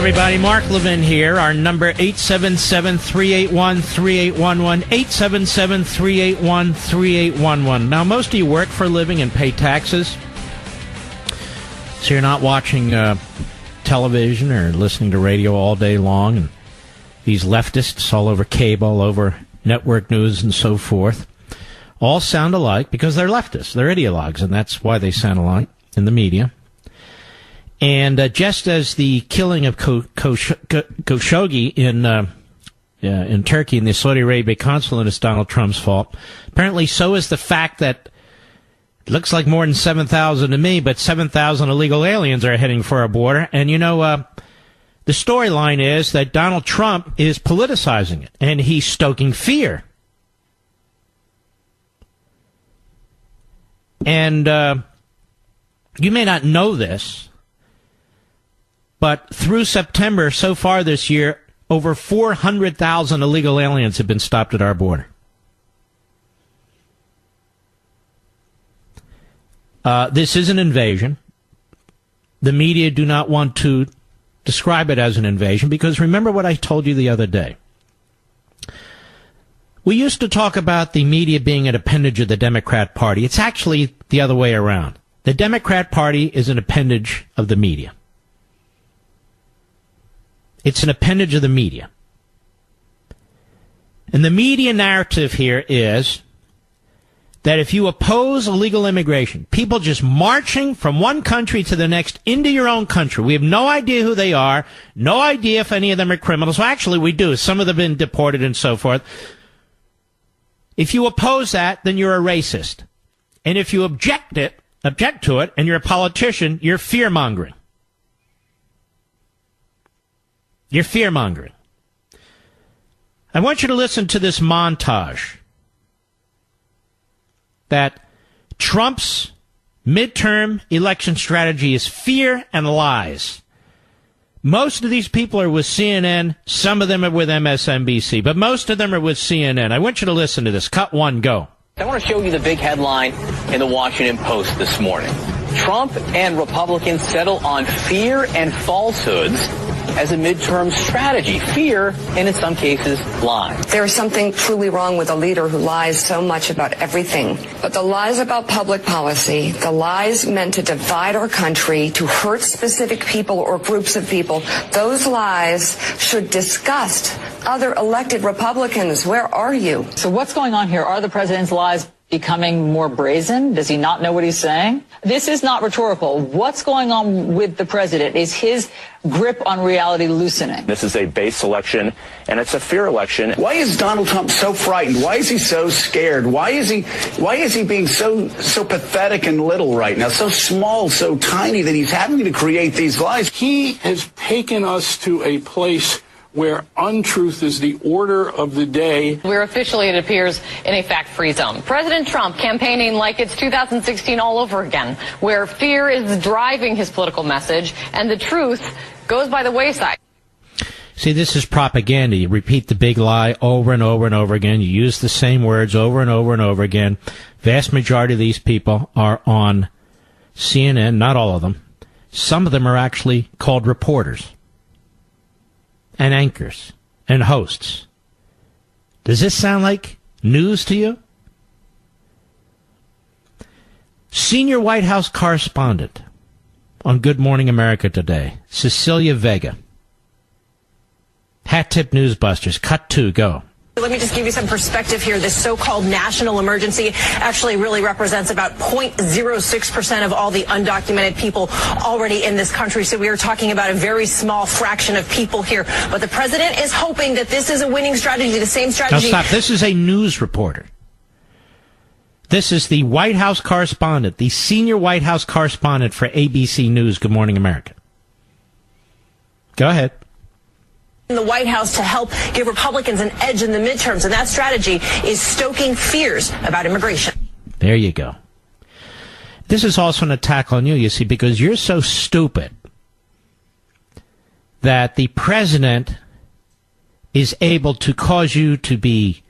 everybody. Mark Levin here. Our number 877-381-3811, 877-381-3811. Now, most of you work for a living and pay taxes, so you're not watching television or listening to radio all day long, and these leftists all over cable, all over network news and so forth, all sound alike because they're leftists. They're ideologues, and that's why they sound alike in the media. And just as the killing of Khashoggi in Turkey and the Saudi Arabia consulate is Donald Trump's fault, apparently so is the fact that it looks like more than 7,000 to me, but 7,000 illegal aliens are heading for our border. And, you know, the storyline is that Donald Trump is politicizing it, and he's stoking fear. And you may not know this, but through September, so far this year, over 400,000 illegal aliens have been stopped at our border. This is an invasion. The media do not want to describe it as an invasion because remember what I told you the other day. We used to talk about the media being an appendage of the Democrat Party. It's actually the other way around. The Democrat Party is an appendage of the media. It's an appendage of the media. And the media narrative here is that if you oppose illegal immigration, people just marching from one country to the next into your own country, we have no idea who they are, no idea if any of them are criminals. Well, actually, we do. Some of them have been deported and so forth. If you oppose that, then you're a racist. And if you object to it, and you're a politician, you're fear-mongering. You're fear-mongering. I want you to listen to this montage that Trump's midterm election strategy is fear and lies. Most of these people are with CNN. Some of them are with MSNBC, but most of them are with CNN. I want you to listen to this. Cut one, go. I want to show you the big headline in the Washington Post this morning. Trump and Republicans settle on fear and falsehoods as a midterm strategy. Fear, and in some cases, lies. There is something truly wrong with a leader who lies so much about everything. But the lies about public policy, the lies meant to divide our country, to hurt specific people or groups of people, those lies should disgust other elected Republicans. Where are you? So what's going on here? Are the president's lies becoming more brazen? Does he not know what he's saying? This is not rhetorical. What's going on with the president? Is his grip on reality loosening? This is a base election, and it's a fear election. Why is Donald Trump so frightened? Why is he so scared? Why is he being so pathetic and little right now? So small, so tiny that he's having to create these lies. He has taken us to a place where untruth is the order of the day. We're officially, it appears, in a fact-free zone. President Trump campaigning like it's 2016 all over again, where fear is driving his political message and the truth goes by the wayside. See, this is propaganda. You repeat the big lie over and over and over again. You use the same words over and over and over again. Vast majority of these people are on CNN, not all of them. Some of them are actually called reporters and anchors and hosts. Does this sound like news to you? Senior White House correspondent on Good Morning America today, Cecilia Vega. Hat Tip Newsbusters, cut two, go. Let me just give you some perspective here. This so-called national emergency actually really represents about 0.06% of all the undocumented people already in this country. So we are talking about a very small fraction of people here. But the president is hoping that this is a winning strategy, the same strategy. Now stop. This is a news reporter. This is the White House correspondent, the senior White House correspondent for ABC News, Good Morning America. Go ahead. In the White House to help give Republicans an edge in the midterms, and that strategy is stoking fears about immigration. There you go. This is also an attack on you, you see, because you're so stupid that the president is able to cause you to be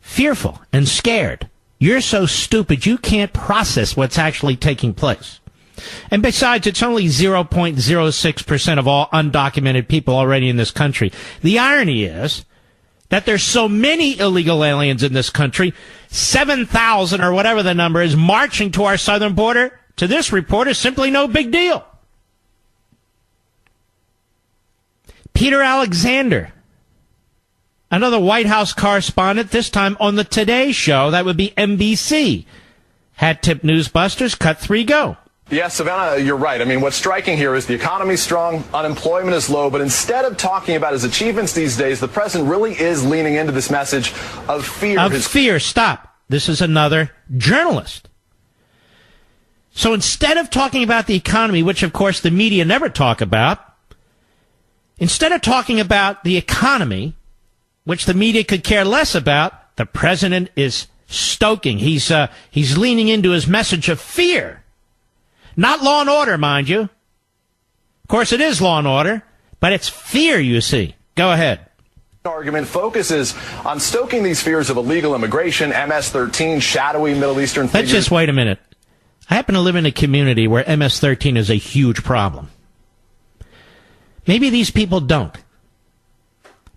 fearful and scared. You're so stupid you can't process what's actually taking place. And besides, it's only 0.06% of all undocumented people already in this country. The irony is that there's so many illegal aliens in this country, 7,000 or whatever the number is, marching to our southern border, to this report, is simply no big deal. Peter Alexander, another White House correspondent, this time on the Today Show, that would be NBC, had tipped Newsbusters, cut 3, go. Yes, Savannah, you're right. I mean, what's striking here is the economy's strong, unemployment is low, but instead of talking about his achievements these days, the president really is leaning into this message of fear. Of fear. Stop. This is another journalist. So instead of talking about the economy, which of course the media never talk about, instead of talking about the economy, which the media could care less about, the president is stoking. He's leaning into his message of fear. Not law and order, mind you. Of course, it is law and order, but it's fear, you see. Go ahead. Argument focuses on stoking these fears of illegal immigration, MS-13, shadowy Middle Eastern figures. Let's just wait a minute. I happen to live in a community where MS-13 is a huge problem. Maybe these people don't.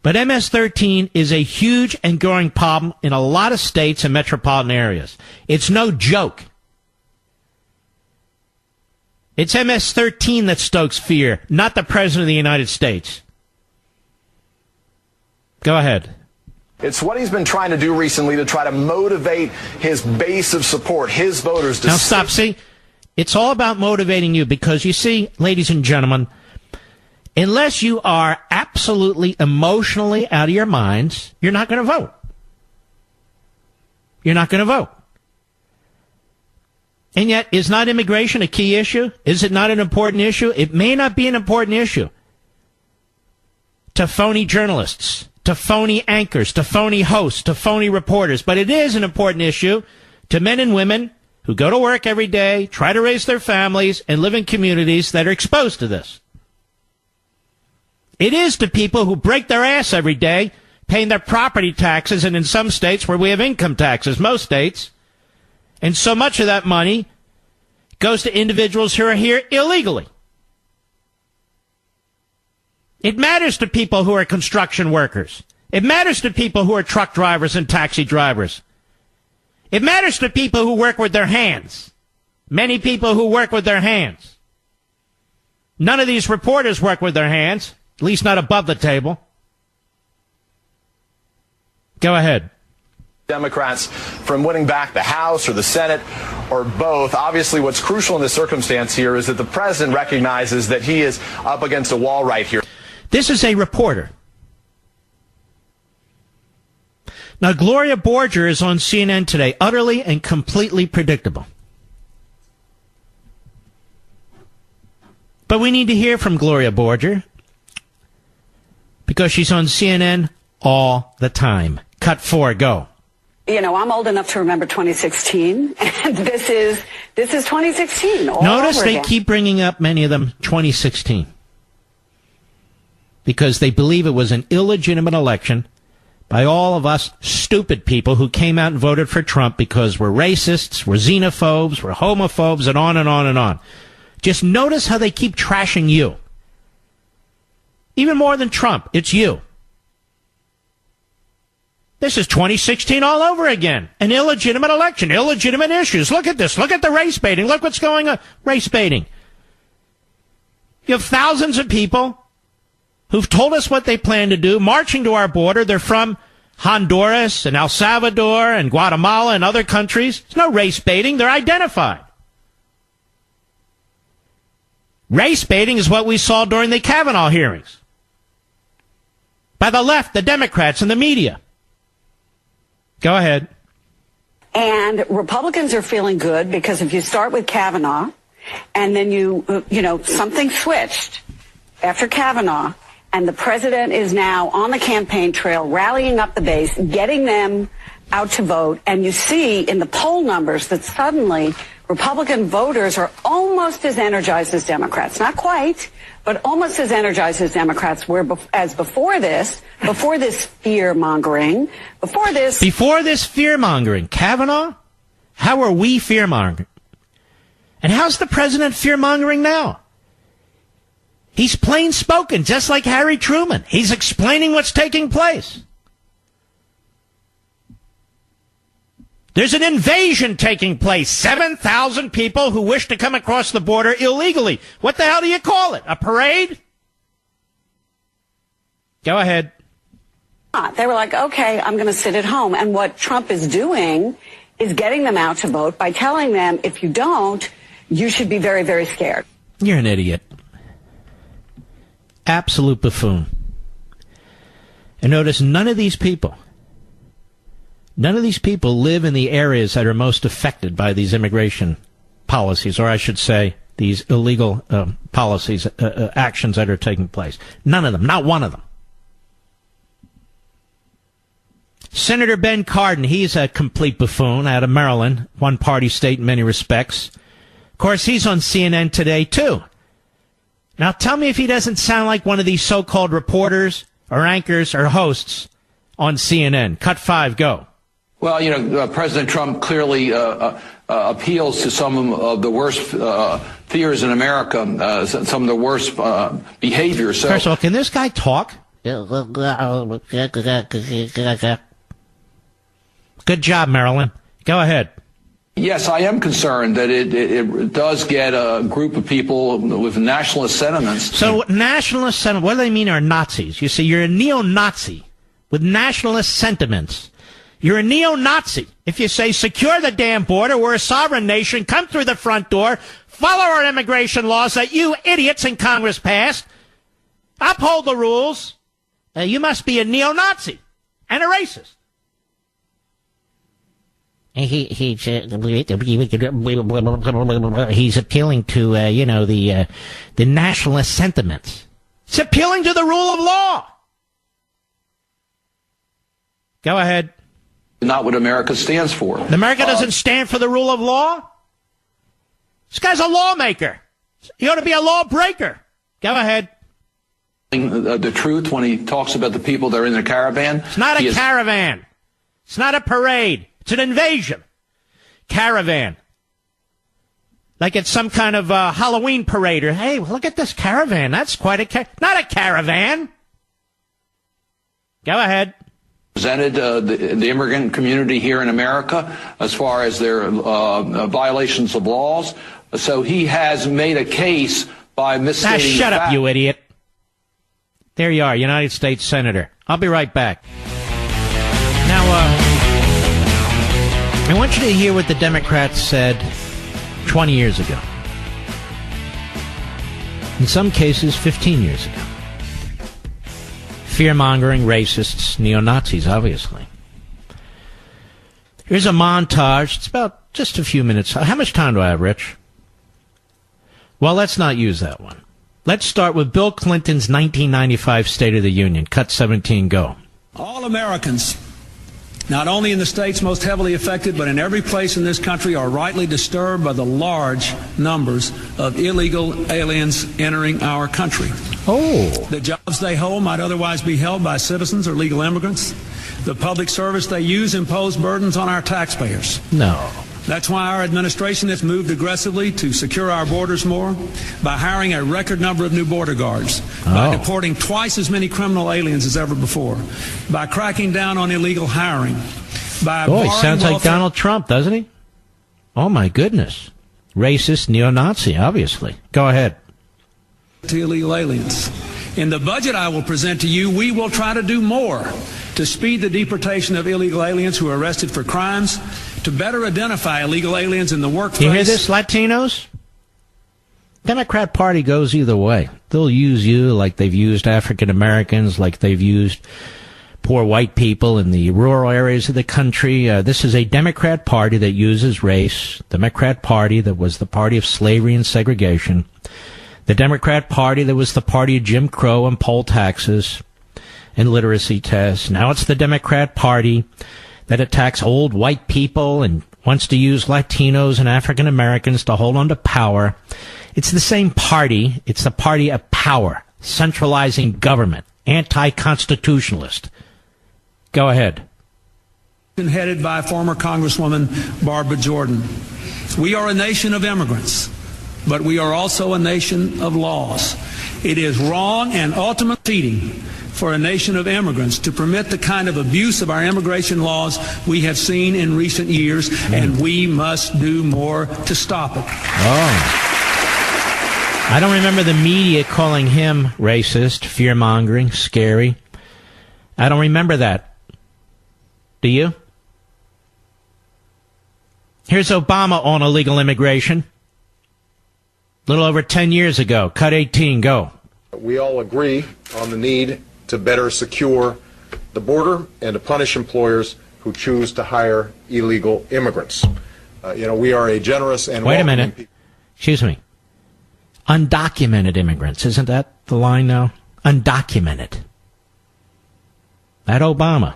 But MS-13 is a huge and growing problem in a lot of states and metropolitan areas. It's no joke. It's MS-13 that stokes fear, not the President of the United States. Go ahead. It's what he's been trying to do recently to try to motivate his base of support, his voters. Now stop, see? It's all about motivating you because, you see, ladies and gentlemen, unless you are absolutely emotionally out of your minds, you're not going to vote. You're not going to vote. And yet, is not immigration a key issue? Is it not an important issue? It may not be an important issue to phony journalists, to phony anchors, to phony hosts, to phony reporters. But it is an important issue to men and women who go to work every day, try to raise their families, and live in communities that are exposed to this. It is to people who break their ass every day, paying their property taxes, and in some states where we have income taxes, most states. And so much of that money goes to individuals who are here illegally. It matters to people who are construction workers. It matters to people who are truck drivers and taxi drivers. It matters to people who work with their hands. Many people who work with their hands. None of these reporters work with their hands, at least not above the table. Go ahead. Democrats from winning back the House or the Senate or both. Obviously, what's crucial in this circumstance here is that the president recognizes that he is up against a wall right here. This is a reporter. Now, Gloria Borger is on CNN today, utterly and completely predictable. But we need to hear from Gloria Borger because she's on CNN all the time. Cut 4, go. You know, I'm old enough to remember 2016, and this is 2016 all Notice over they again. keep bringing up, many of them, 2016. Because they believe it was an illegitimate election by all of us stupid people who came out and voted for Trump because we're racists, we're xenophobes, we're homophobes, and on and on and on. Just notice how they keep trashing you. Even more than Trump, it's you. This is 2016 all over again. An illegitimate election, illegitimate issues. Look at this. Look at the race baiting. Look what's going on. Race baiting. You have thousands of people who've told us what they plan to do, marching to our border. They're from Honduras and El Salvador and Guatemala and other countries. There's no race baiting. They're identified. Race baiting is what we saw during the Kavanaugh hearings. By the left, the Democrats, and the media. Go ahead. And Republicans are feeling good because if you start with Kavanaugh and then something switched after Kavanaugh and the president is now on the campaign trail, rallying up the base, getting them out to vote. And you see in the poll numbers that suddenly Republican voters are almost as energized as Democrats. Not quite, but almost as energized as Democrats were before this fear-mongering, Before this fear-mongering. Kavanaugh? How are we fear-mongering? And how's the president fear-mongering now? He's plain-spoken, just like Harry Truman. He's explaining what's taking place. There's an invasion taking place. 7,000 people who wish to come across the border illegally. What the hell do you call it? A parade? Go ahead. They were like, okay, I'm going to sit at home. And what Trump is doing is getting them out to vote by telling them, if you don't, you should be very, very scared. You're an idiot. Absolute buffoon. And notice none of these people live in the areas that are most affected by these immigration policies, or I should say, these illegal policies, actions that are taking place. None of them, not one of them. Senator Ben Cardin, he's a complete buffoon out of Maryland, one-party state in many respects. Of course, he's on CNN today, too. Now, tell me if he doesn't sound like one of these so-called reporters or anchors or hosts on CNN. Cut 5, go. Well, President Trump clearly appeals to some of the worst fears in America, some of the worst behaviors. So, first of all, can this guy talk? Good job, Marilyn. Go ahead. Yes, I am concerned that it does get a group of people with nationalist sentiments. So nationalist sentiments, what do they mean are Nazis? You see, you're a neo-Nazi with nationalist sentiments. You're a neo-Nazi if you say, secure the damn border, we're a sovereign nation, come through the front door, follow our immigration laws that you idiots in Congress passed, uphold the rules. You must be a neo-Nazi and a racist. He's appealing to, the nationalist sentiments. It's appealing to the rule of law. Go ahead. Not what America stands for. America doesn't stand for the rule of law? This guy's a lawmaker. He ought to be a lawbreaker. Go ahead. The truth when he talks about the people that are in the caravan. It's not a caravan. It's not a parade. It's an invasion. Caravan. Like it's some kind of Halloween parade. Or, hey, look at this caravan. That's quite a not a caravan. Go ahead. Presented the immigrant community here in America as far as their violations of laws. So he has made a case by misstating shut up, you idiot. There you are, United States Senator. I'll be right back. Now, I want you to hear what the Democrats said 20 years ago. In some cases, 15 years ago. Fear-mongering racists, neo-Nazis, obviously. Here's a montage. It's about just a few minutes. How much time do I have, Rich? Well, let's not use that one. Let's start with Bill Clinton's 1995 State of the Union. Cut 17, go. All Americans, not only in the states most heavily affected, but in every place in this country, are rightly disturbed by the large numbers of illegal aliens entering our country. Oh. The jobs they hold might otherwise be held by citizens or legal immigrants. The public service they use impose burdens on our taxpayers. No. That's why our administration has moved aggressively to secure our borders more by hiring a record number of new border guards, by deporting twice as many criminal aliens as ever before, by cracking down on illegal hiring, by Boy, sounds like Donald Trump, doesn't he? Oh, my goodness. Racist, neo-Nazi, obviously. Go ahead. To illegal aliens. In the budget I will present to you, we will try to do more to speed the deportation of illegal aliens who are arrested for crimes, to better identify illegal aliens in the workplace. You hear this, Latinos? Democrat Party goes either way. They'll use you like they've used African Americans, like they've used poor white people in the rural areas of the country. This is a Democrat Party that uses race. Democrat Party that was the party of slavery and segregation. The Democrat Party that was the party of Jim Crow and poll taxes and literacy tests. Now it's the Democrat Party that attacks old white people and wants to use Latinos and African Americans to hold on to power. It's the same party. It's the party of power, centralizing government, anti-constitutionalist. Go ahead. Headed by former Congresswoman Barbara Jordan. We are a nation of immigrants, but we are also a nation of laws. It is wrong and ultimately defeating for a nation of immigrants to permit the kind of abuse of our immigration laws we have seen in recent years, and we must do more to stop it. Oh. I don't remember the media calling him racist, fear-mongering, scary. I don't remember that. Do you? Here's Obama on illegal immigration. A little over 10 years ago. Cut 18, go. We all agree on the need to better secure the border and to punish employers who choose to hire illegal immigrants. We are a generous and Wait a minute. Excuse me. Undocumented immigrants. Isn't that the line now? Undocumented. That Obama.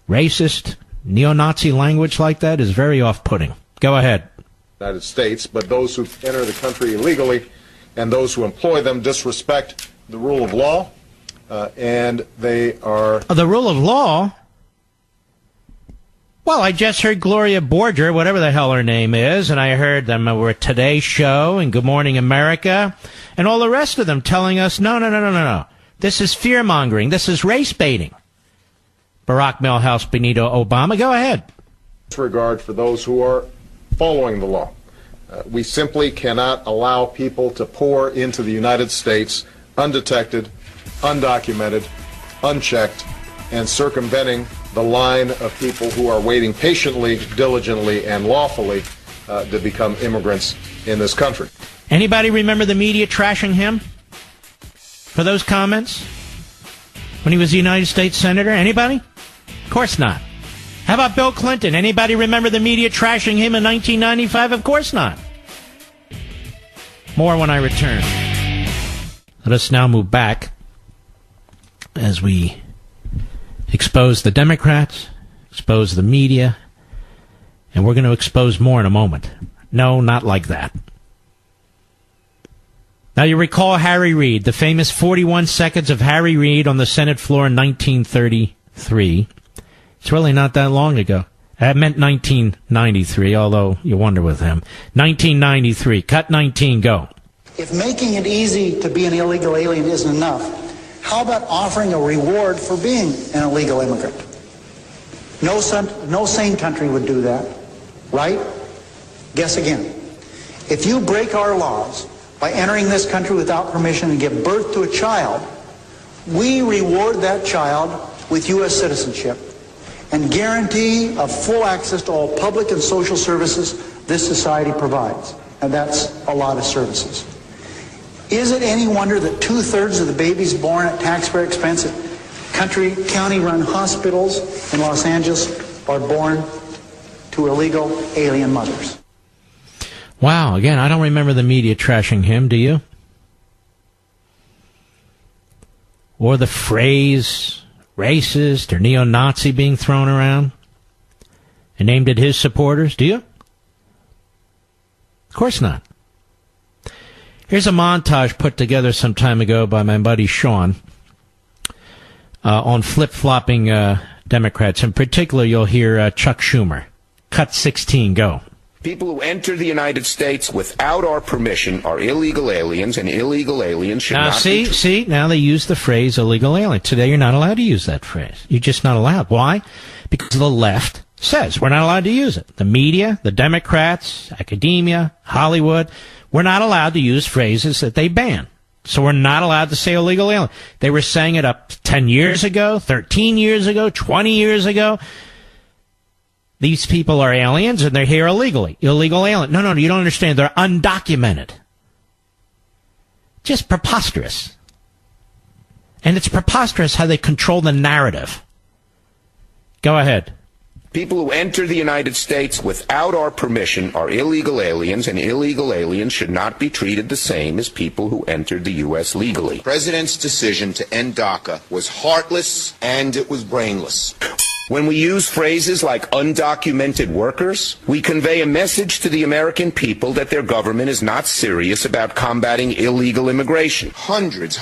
Racist, neo-Nazi language like that is very off-putting. Go ahead. United States, but those who enter the country illegally and those who employ them disrespect the rule of law, and they are... The rule of law? Well, I just heard Gloria Borger, whatever the hell her name is, and I heard them over at Today's Show and Good Morning America, and all the rest of them telling us, no. This is fear-mongering. This is race-baiting. Barack Milhouse Benito Obama, go ahead. Disregard for those who are following the law. We simply cannot allow people to pour into the United States undetected, undocumented, unchecked, and circumventing the line of people who are waiting patiently, diligently, and lawfully to become immigrants in this country. Anybody remember the media trashing him for those comments when he was a United States Senator? Anybody? Of course not. How about Bill Clinton? Anybody remember the media trashing him in 1995? Of course not. More when I return. Let us now move back as we expose the Democrats, expose the media, and we're going to expose more in a moment. No, not like that. Now, you recall Harry Reid, the famous 41 seconds of Harry Reid on the Senate floor in 1933. It's really not that long ago. I meant 1993, although you wonder with him. 1993. Cut 19, go. If making it easy to be an illegal alien isn't enough, how about offering a reward for being an illegal immigrant? No sane country would do that, right? Guess again. If you break our laws by entering this country without permission and give birth to a child, we reward that child with U.S. citizenship and guarantee of full access to all public and social services this society provides. And that's a lot of services. Is it any wonder that 2/3 of the babies born at taxpayer expense at county-run hospitals in Los Angeles are born to illegal alien mothers? Wow, again, I don't remember the media trashing him, do you? Or the phrase racist or neo-Nazi being thrown around and aimed at his supporters, do you? Of course not. Here's a montage put together some time ago by my buddy Sean on flip-flopping Democrats. In particular, you'll hear Chuck Schumer. Cut 16, go. People who enter the United States without our permission are illegal aliens, and illegal aliens should not be... Now they use the phrase illegal alien. Today you're not allowed to use that phrase. You're just not allowed. Why? Because the left says we're not allowed to use it. The media, the Democrats, academia, Hollywood, we're not allowed to use phrases that they ban. So we're not allowed to say illegal alien. They were saying it up 10 years ago, 13 years ago, 20 years ago. These people are aliens and they're here illegally. Illegal alien. No, you don't understand. They're undocumented. Just preposterous. And it's preposterous how they control the narrative. Go ahead. People who enter the United States without our permission are illegal aliens, and illegal aliens should not be treated the same as people who entered the U.S. legally. The president's decision to end DACA was heartless and it was brainless. When we use phrases like undocumented workers, we convey a message to the American people that their government is not serious about combating illegal immigration. Hundreds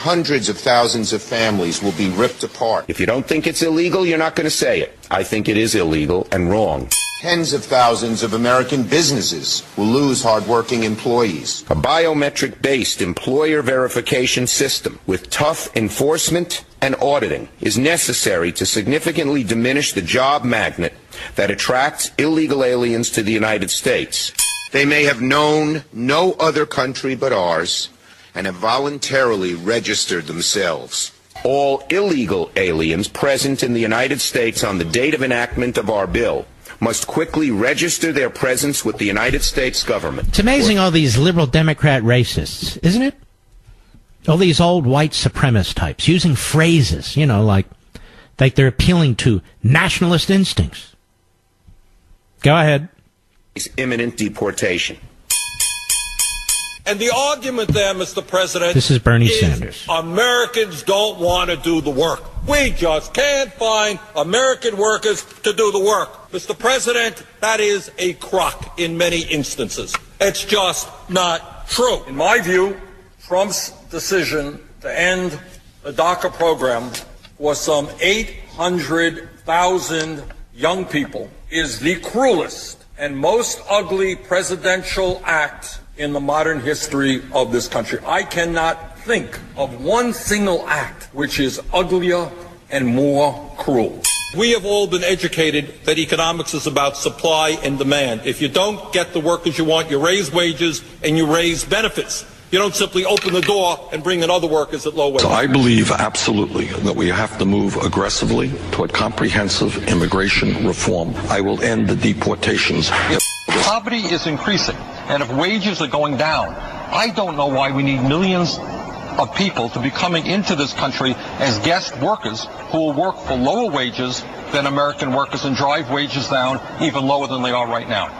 of thousands of families will be ripped apart. If you don't think it's illegal, you're not going to say it. I think it is illegal and wrong. Tens of thousands of American businesses will lose hardworking employees. A biometric-based employer verification system with tough enforcement and auditing is necessary to significantly diminish the job magnet that attracts illegal aliens to the United States. They may have known no other country but ours and have voluntarily registered themselves. All illegal aliens present in the United States on the date of enactment of our bill must quickly register their presence with the United States government. It's amazing, all these liberal Democrat racists, isn't it? All these old white supremacist types using phrases, you know, like they're appealing to nationalist instincts. Go ahead. Imminent deportation. And the argument there, Mr. President, this is Bernie Sanders. Americans don't want to do the work. We just can't find American workers to do the work. Mr. President, that is a crock in many instances. It's just not true. In my view, Trump's decision to end the DACA program for some 800,000 young people is the cruelest and most ugly presidential act in the modern history of this country. I cannot think of one single act which is uglier and more cruel. We have all been educated that economics is about supply and demand. If you don't get the workers you want, you raise wages and you raise benefits. You don't simply open the door and bring in other workers at low wages. So I believe absolutely that we have to move aggressively toward comprehensive immigration reform. I will end the deportations. Poverty is increasing, and if wages are going down, I don't know why we need millions of people to be coming into this country as guest workers who will work for lower wages than American workers and drive wages down even lower than they are right now.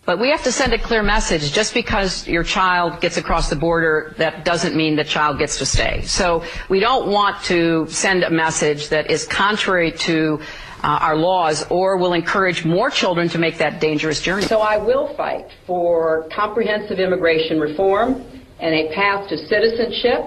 But we have to send a clear message. Just because your child gets across the border, that doesn't mean the child gets to stay. So we don't want to send a message that is contrary to our laws or will encourage more children to make that dangerous journey. So I will fight for comprehensive immigration reform and a path to citizenship.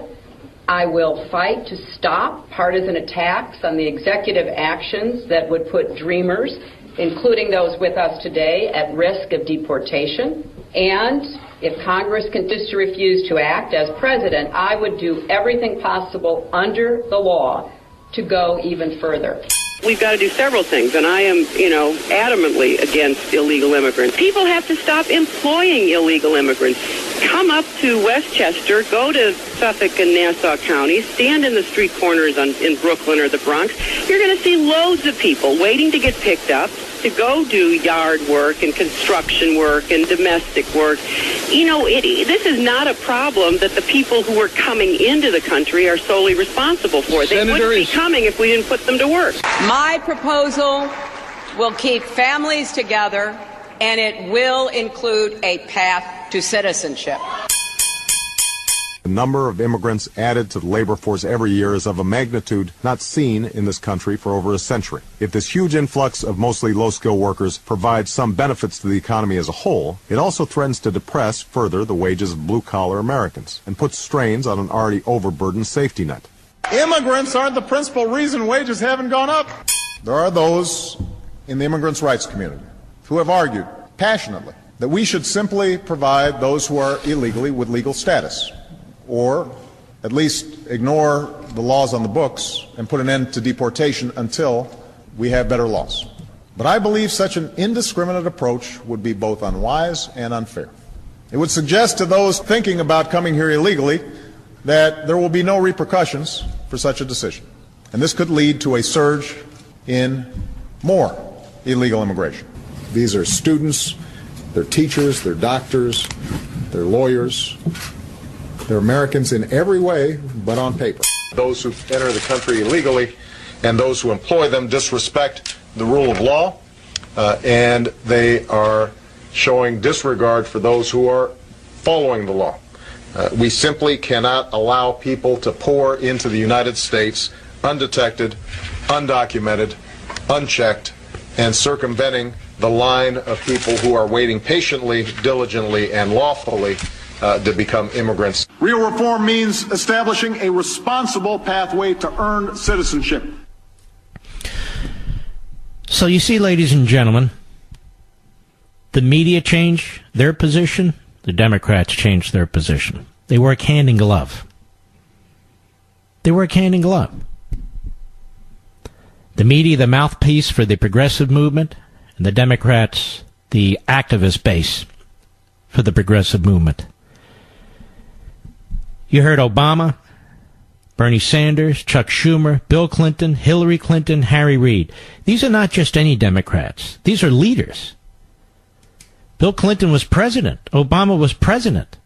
I will fight to stop partisan attacks on the executive actions that would put dreamers, including those with us today, at risk of deportation. And if Congress continues to refuse to act as president, I would do everything possible under the law to go even further. We've got to do several things, and I am, adamantly against illegal immigrants. People have to stop employing illegal immigrants. Come up to Westchester, go to Suffolk and Nassau counties, stand in the street corners in Brooklyn or the Bronx. You're going to see loads of people waiting to get picked up to go do yard work and construction work and domestic work. This is not a problem that the people who are coming into the country are solely responsible for. They wouldn't be coming if we didn't put them to work. My proposal will keep families together, and it will include a path to citizenship. The number of immigrants added to the labor force every year is of a magnitude not seen in this country for over a century. If this huge influx of mostly low-skilled workers provides some benefits to the economy as a whole, it also threatens to depress further the wages of blue-collar Americans and puts strains on an already overburdened safety net. Immigrants aren't the principal reason wages haven't gone up. There are those in the immigrants' rights community who have argued passionately that we should simply provide those who are illegally with legal status, or at least ignore the laws on the books and put an end to deportation until we have better laws. But I believe such an indiscriminate approach would be both unwise and unfair. It would suggest to those thinking about coming here illegally that there will be no repercussions for such a decision. And this could lead to a surge in more illegal immigration. These are students, they're teachers, they're doctors, they're lawyers. They're Americans in every way but on paper. Those who enter the country illegally and those who employ them disrespect the rule of law, and they are showing disregard for those who are following the law. We simply cannot allow people to pour into the United States undetected, undocumented, unchecked, and circumventing the line of people who are waiting patiently, diligently, and lawfully to become immigrants. Real reform means establishing a responsible pathway to earned citizenship. So you see, ladies and gentlemen, the media changed their position. The Democrats changed their position. They work hand in glove. They work hand in glove. The media, the mouthpiece for the progressive movement, and the Democrats, the activist base for the progressive movement. You heard Obama, Bernie Sanders, Chuck Schumer, Bill Clinton, Hillary Clinton, Harry Reid. These are not just any Democrats. These are leaders. Bill Clinton was president. Obama was president.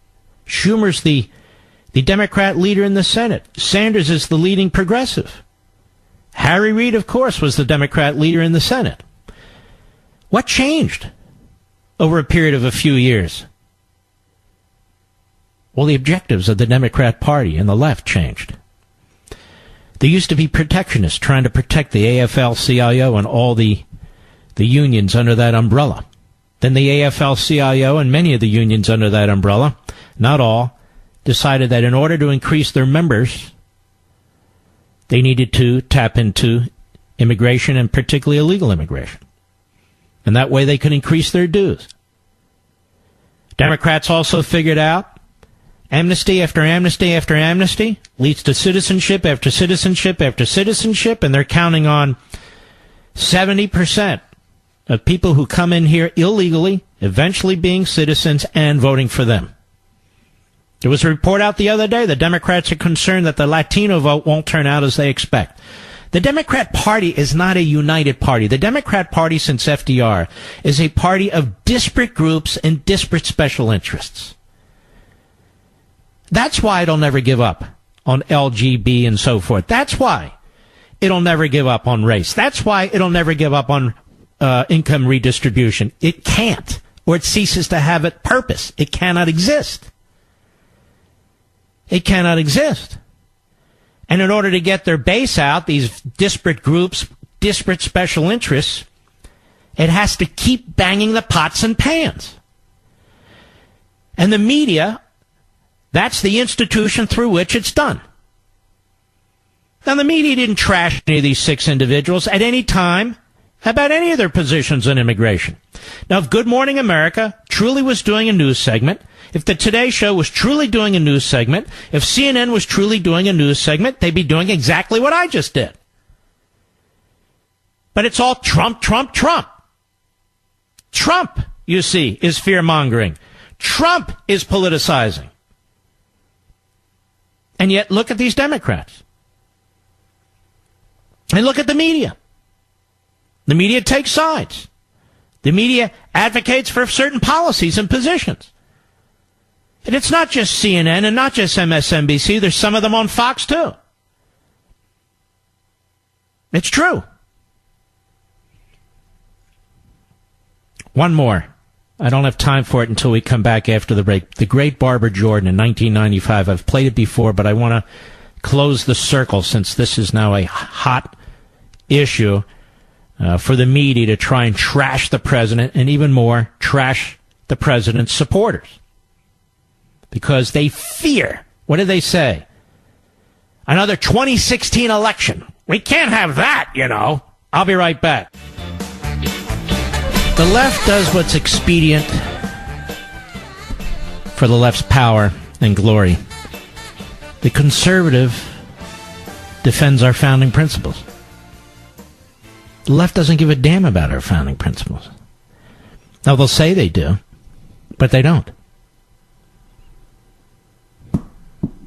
Schumer's the Democrat leader in the Senate. Sanders is the leading progressive. Harry Reid, of course, was the Democrat leader in the Senate. What changed over a period of a few years? Well, the objectives of the Democrat Party and the left changed. There used to be protectionists trying to protect the AFL-CIO and all the unions under that umbrella. Then the AFL-CIO and many of the unions under that umbrella, not all, decided that in order to increase their members, they needed to tap into immigration and particularly illegal immigration. And that way they could increase their dues. Democrats also figured out amnesty after amnesty after amnesty leads to citizenship after citizenship after citizenship, and they're counting on 70% of people who come in here illegally eventually being citizens and voting for them. There was a report out the other day. The Democrats are concerned that the Latino vote won't turn out as they expect. The Democrat Party is not a united party. The Democrat Party, since FDR, is a party of disparate groups and disparate special interests. That's why it'll never give up on LGB and so forth. That's why it'll never give up on race. That's why it'll never give up on income redistribution. It can't, or it ceases to have a purpose. It cannot exist. It cannot exist. And in order to get their base out, these disparate groups, disparate special interests, it has to keep banging the pots and pans. And the media, that's the institution through which it's done. Now, the media didn't trash any of these 6 individuals at any time about any of their positions on immigration. Now, if Good Morning America truly was doing a news segment, if the Today Show was truly doing a news segment, if CNN was truly doing a news segment, they'd be doing exactly what I just did. But it's all Trump, Trump, Trump. Trump, you see, is fear-mongering. Trump is politicizing. And yet, look at these Democrats. And look at the media. The media takes sides. The media advocates for certain policies and positions. And it's not just CNN and not just MSNBC. There's some of them on Fox, too. It's true. One more. I don't have time for it until we come back after the break. The great Barbara Jordan in 1995. I've played it before, but I want to close the circle since this is now a hot issue for the media to try and trash the president and even more, trash the president's supporters. Because they fear, what did they say? Another 2016 election. We can't have that, you know. I'll be right back. The left does what's expedient for the left's power and glory. The conservative defends our founding principles. The left doesn't give a damn about our founding principles. Now, they'll say they do, but they don't.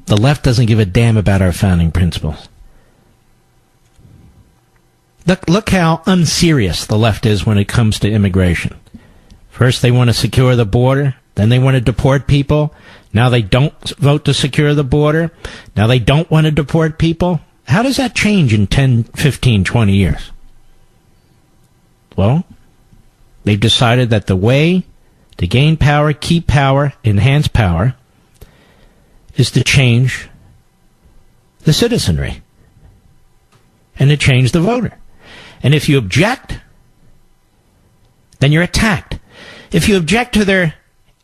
The left doesn't give a damn about our founding principles. Look how unserious the left is when it comes to immigration. First, they want to secure the border. Then they want to deport people. Now they don't vote to secure the border. Now they don't want to deport people. How does that change in 10, 15, 20 years? Well, they've decided that the way to gain power, keep power, enhance power is to change the citizenry and to change the voter. And if you object, then you're attacked. If you object to their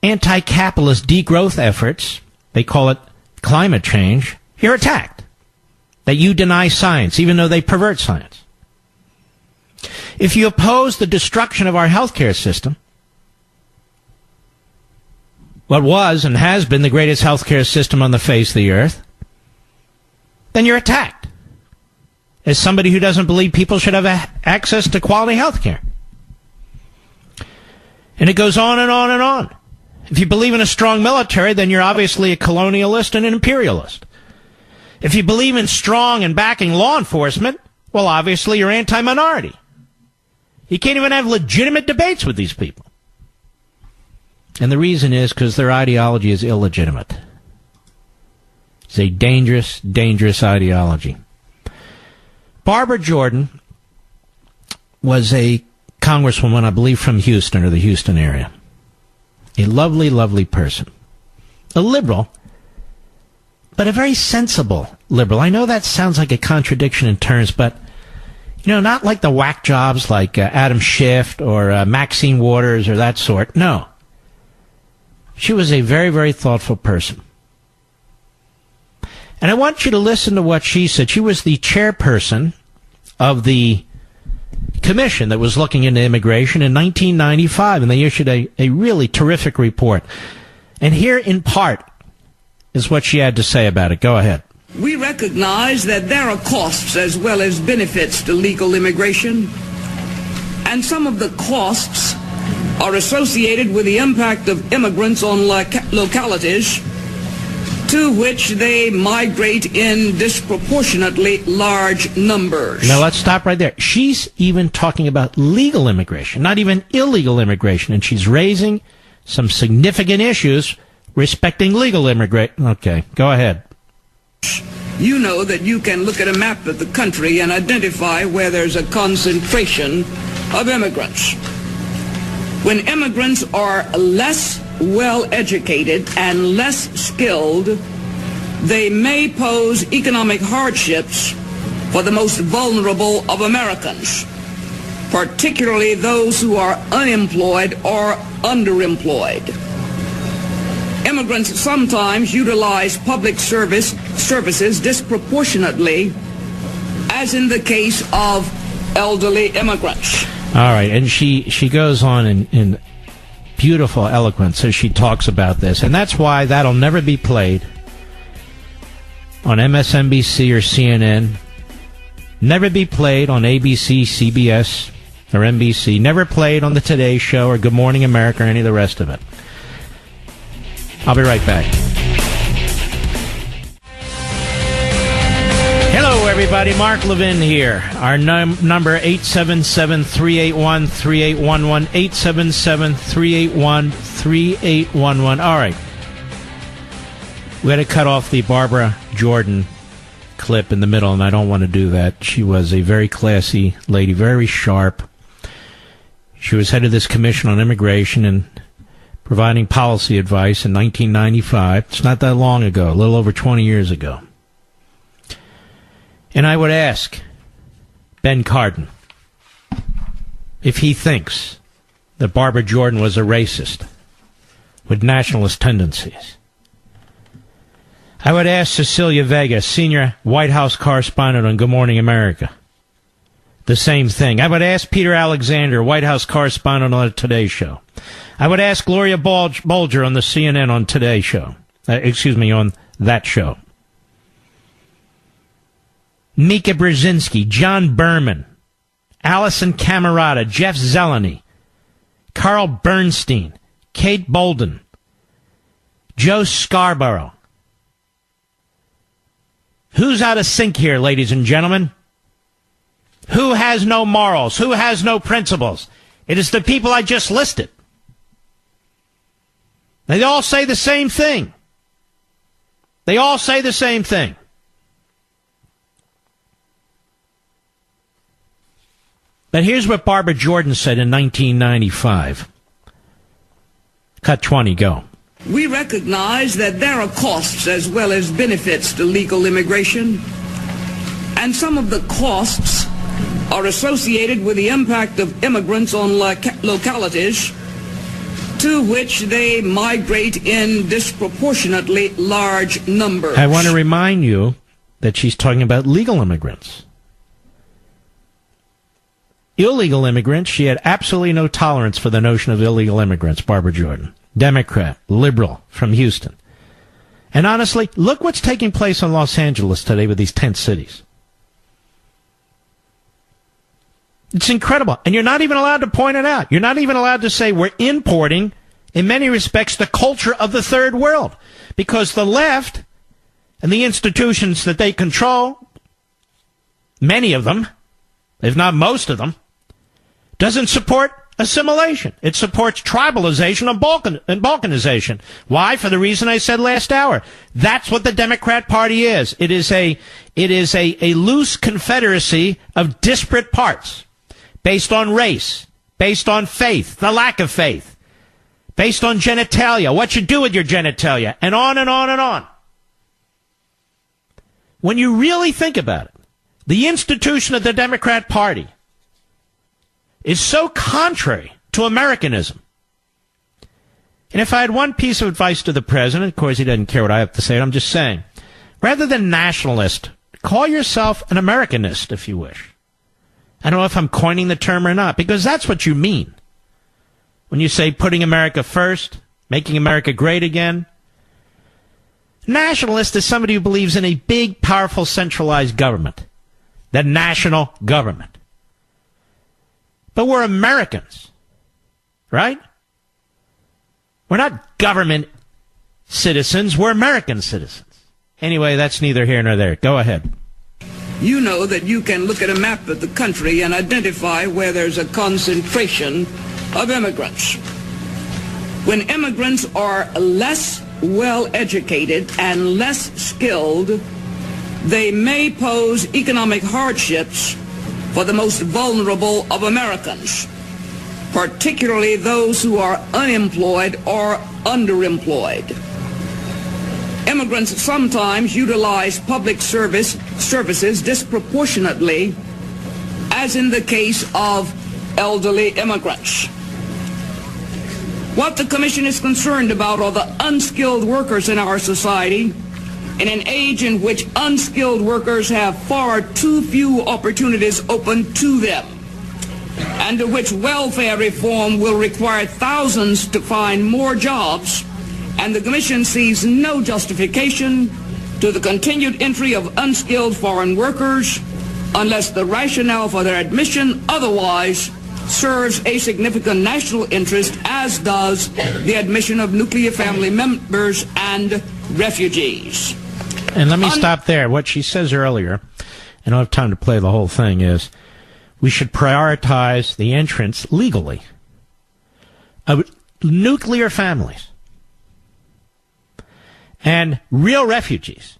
anti-capitalist degrowth efforts, they call it climate change, you're attacked. That you deny science, even though they pervert science. If you oppose the destruction of our healthcare system, what was and has been the greatest healthcare system on the face of the earth, then you're attacked as somebody who doesn't believe people should have access to quality healthcare. And it goes on and on and on. If you believe in a strong military, then you're obviously a colonialist and an imperialist. If you believe in strong and backing law enforcement, well, obviously you're anti-minority. You can't even have legitimate debates with these people. And the reason is because their ideology is illegitimate. It's a dangerous, dangerous ideology. Barbara Jordan was a congresswoman, I believe, from Houston or the Houston area. A lovely, lovely person. A liberal, but a very sensible liberal. I know that sounds like a contradiction in terms, but, not like the whack jobs like Adam Schiff or Maxine Waters or that sort. No. She was a very, very thoughtful person. And I want you to listen to what she said. She was the chairperson of the commission that was looking into immigration in 1995, and they issued a really terrific report. And here, in part, is what she had to say about it. Go ahead. We recognize that there are costs as well as benefits to legal immigration, and some of the costs are associated with the impact of immigrants on localities to which they migrate in disproportionately large numbers. Now let's stop right there. She's even talking about legal immigration, not even illegal immigration, and she's raising some significant issues respecting legal immigration. Okay, go ahead. You know that you can look at a map of the country and identify where there's a concentration of immigrants. When immigrants are less well-educated and less skilled, they may pose economic hardships for the most vulnerable of Americans, particularly those who are unemployed or underemployed. Immigrants sometimes utilize public services disproportionately, as in the case of elderly immigrants. All right, and she goes on in beautiful eloquence as she talks about this, and that's why that'll never be played on MSNBC or CNN, never be played on ABC, CBS, or NBC, never played on the Today Show or Good Morning America or any of the rest of it. I'll be right back. Hello, everybody. Mark Levin here. Our number, 877-381-3811, 877-381-3811. All right. We had to cut off the Barbara Jordan clip in the middle, and I don't want to do that. She was a very classy lady, very sharp. She was head of this commission on immigration and providing policy advice in 1995. It's not that long ago, a little over 20 years ago. And I would ask Ben Cardin if he thinks that Barbara Jordan was a racist with nationalist tendencies. I would ask Cecilia Vega, senior White House correspondent on Good Morning America, the same thing. I would ask Peter Alexander, White House correspondent on the Today Show. I would ask Gloria Bolger on the CNN on Today Show. On that show. Mika Brzezinski, John Berman, Allison Camerata, Jeff Zeleny, Carl Bernstein, Kate Bolden, Joe Scarborough. Who's out of sync here, ladies and gentlemen? Who has no morals? Who has no principles? It is the people I just listed. They all say the same thing. They all say the same thing. But here's what Barbara Jordan said in 1995. Cut 20, go. We recognize that there are costs as well as benefits to legal immigration, and some of the costs are associated with the impact of immigrants on localities to which they migrate in disproportionately large numbers. I want to remind you that she's talking about legal immigrants. illegal immigrants, she had absolutely no tolerance for the notion of illegal immigrants, Barbara Jordan. Democrat, liberal, from Houston. And honestly, look what's taking place in Los Angeles today with these tent cities. It's incredible. And you're not even allowed to point it out. You're not even allowed to say we're importing, in many respects, the culture of the third world. Because the left and the institutions that they control, many of them, if not most of them, doesn't support assimilation. It supports tribalization and balkanization. Why? For the reason I said last hour. That's what the Democrat Party is. It is a loose confederacy of disparate parts based on race, based on faith, the lack of faith, based on genitalia, what you do with your genitalia, and on and on and on. When you really think about it, the institution of the Democrat Party is so contrary to Americanism. And if I had one piece of advice to the president, of course he doesn't care what I have to say, I'm just saying, rather than nationalist, call yourself an Americanist, if you wish. I don't know if I'm coining the term or not, because that's what you mean. When you say putting America first, making America great again. Nationalist is somebody who believes in a big, powerful, centralized government. The national government. But we're Americans, right? We're not government citizens, we're American citizens. Anyway, that's neither here nor there. Go ahead. You know that you can look at a map of the country and identify where there's a concentration of immigrants. When immigrants are less well educated and less skilled, they may pose economic hardships for the most vulnerable of Americans, particularly those who are unemployed or underemployed. Immigrants sometimes utilize public services disproportionately, as in the case of elderly immigrants. What the Commission is concerned about are the unskilled workers in our society in an age in which unskilled workers have far too few opportunities open to them, and to which welfare reform will require thousands to find more jobs, and the Commission sees no justification to the continued entry of unskilled foreign workers unless the rationale for their admission otherwise serves a significant national interest, as does the admission of nuclear family members and refugees. And let me stop there. What she says earlier, I don't have time to play the whole thing, is we should prioritize the entrance legally of nuclear families and real refugees.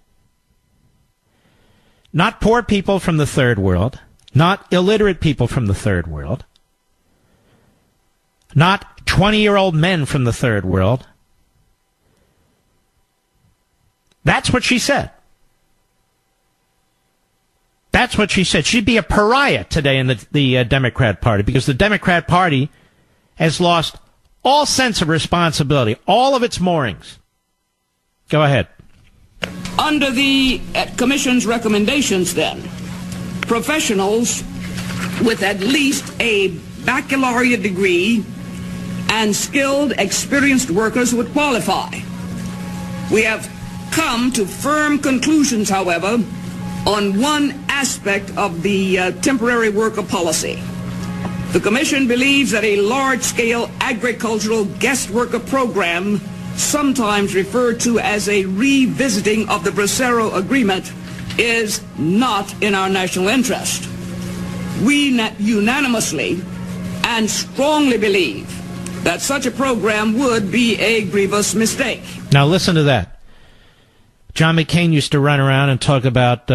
Not poor people from the third world, not illiterate people from the third world, not 20-year-old men from the third world. That's what she said. That's what she said. She'd be a pariah today in the Democrat Party, because the Democrat Party has lost all sense of responsibility, all of its moorings. Go ahead. Under the Commission's recommendations, then, professionals with at least a baccalaureate degree and skilled, experienced workers would qualify. We have come to firm conclusions, however, on one aspect of the temporary worker policy. The Commission believes that a large-scale agricultural guest worker program, sometimes referred to as a revisiting of the Bracero Agreement, is not in our national interest. We unanimously and strongly believe that such a program would be a grievous mistake. Now listen to that. John McCain used to run around and talk about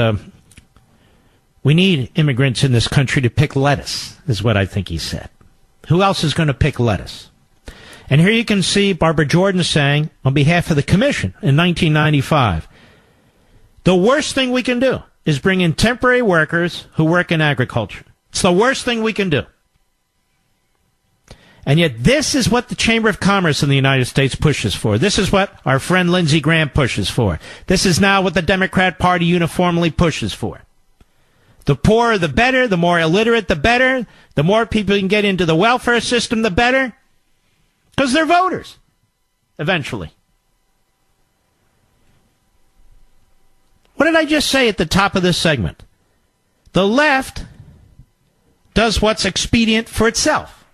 we need immigrants in this country to pick lettuce, is what I think he said. Who else is going to pick lettuce? And here you can see Barbara Jordan saying, on behalf of the Commission in 1995, the worst thing we can do is bring in temporary workers who work in agriculture. It's the worst thing we can do. And yet this is what the Chamber of Commerce in the United States pushes for. This is what our friend Lindsey Graham pushes for. This is now what the Democrat Party uniformly pushes for. The poorer, the better. The more illiterate, the better. The more people can get into the welfare system, the better. Because they're voters, eventually. What did I just say at the top of this segment? The left does what's expedient for itself.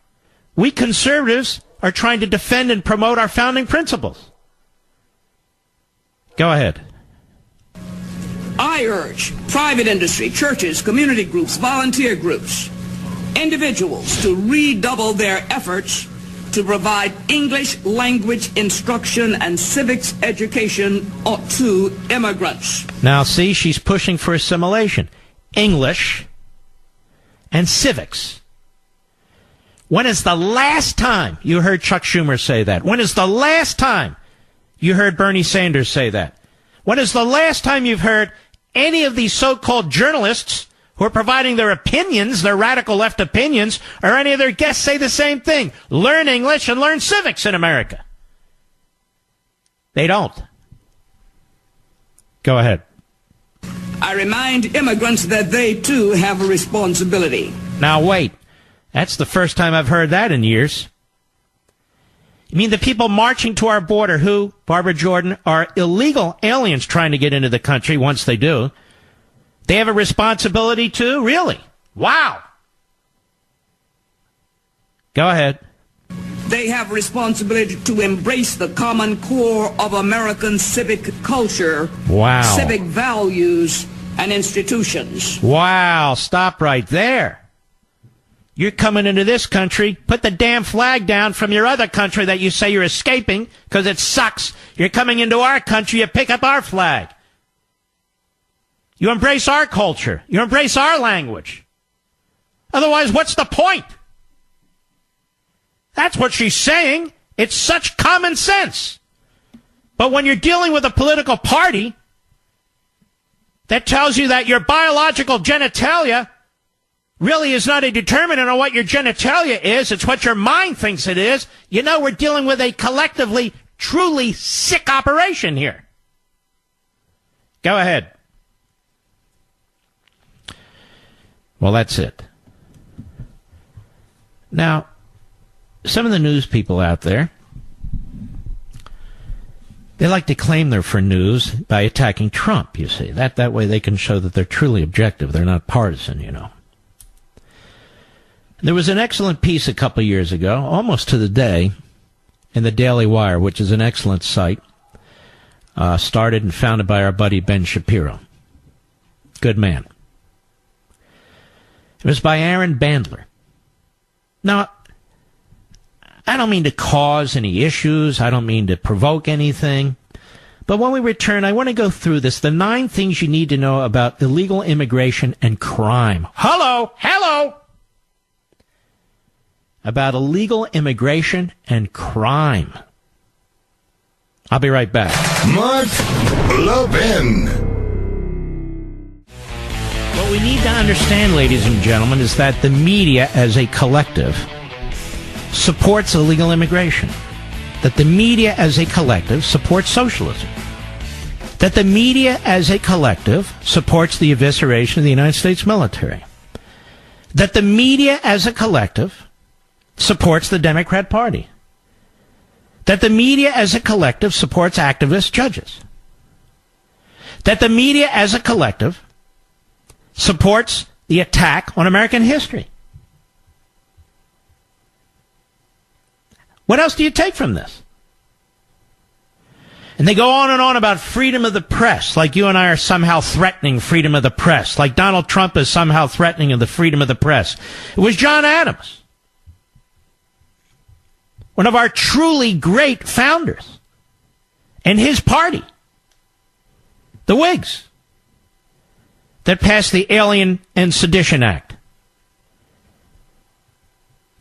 We conservatives are trying to defend and promote our founding principles. Go ahead. I urge private industry, churches, community groups, volunteer groups, individuals to redouble their efforts to provide English language instruction and civics education to immigrants. Now, see, she's pushing for assimilation. English and civics. When is the last time you heard Chuck Schumer say that? When is the last time you heard Bernie Sanders say that? When is the last time you've heard any of these so-called journalists who are providing their opinions, their radical left opinions, or any of their guests say the same thing? Learn English and learn civics in America. They don't. Go ahead. I remind immigrants that they too have a responsibility. Now wait. That's the first time I've heard that in years. You mean the people marching to our border who, Barbara Jordan, are illegal aliens trying to get into the country once they do? They have a responsibility too? Really? Wow. Go ahead. They have a responsibility to embrace the common core of American civic culture, wow, civic values, and institutions. Wow, stop right there. You're coming into this country, put the damn flag down from your other country that you say you're escaping because it sucks. You're coming into our country, you pick up our flag. You embrace our culture. You embrace our language. Otherwise, what's the point? That's what she's saying. It's such common sense. But when you're dealing with a political party that tells you that your biological genitalia really is not a determinant of what your genitalia is, it's what your mind thinks it is, you know we're dealing with a collectively, truly sick operation here. Go ahead. Well, that's it. Now, some of the news people out there, they like to claim they're for news by attacking Trump, you see. That way they can show that they're truly objective. They're not partisan, you know. There was an excellent piece a couple years ago, almost to the day, in the Daily Wire, which is an excellent site, started and founded by our buddy Ben Shapiro. Good man. It was by Aaron Bandler. Now, I don't mean to cause any issues. I don't mean to provoke anything. But when we return, I want to go through this, the 9 things you need to know about illegal immigration and crime. Hello! About illegal immigration and crime. I'll be right back. Mark Levin. What we need to understand, ladies and gentlemen, is that the media as a collective supports illegal immigration. That the media as a collective supports socialism. That the media as a collective supports the evisceration of the United States military. That the media as a collective supports the Democrat Party. That the media as a collective supports activist judges. That the media as a collective supports the attack on American history. What else do you take from this? And they go on about freedom of the press, like you and I are somehow threatening freedom of the press, like Donald Trump is somehow threatening of the freedom of the press. It was John Adams, one of our truly great founders, and his party, the Whigs, that passed the Alien and Sedition Act,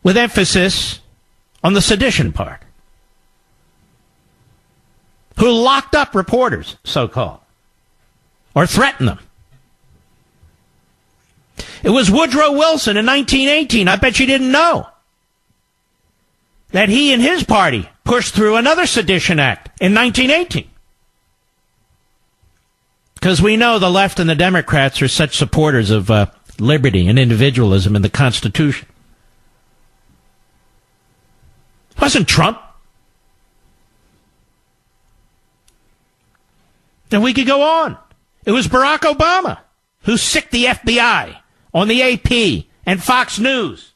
with emphasis on the sedition part, who locked up reporters, so-called, or threatened them. It was Woodrow Wilson in 1918, I bet you didn't know, that he and his party pushed through another Sedition Act in 1918. Because we know the left and the Democrats are such supporters of liberty and individualism in the Constitution. It wasn't Trump. And we could go on. It was Barack Obama who sicked the FBI on the AP and Fox News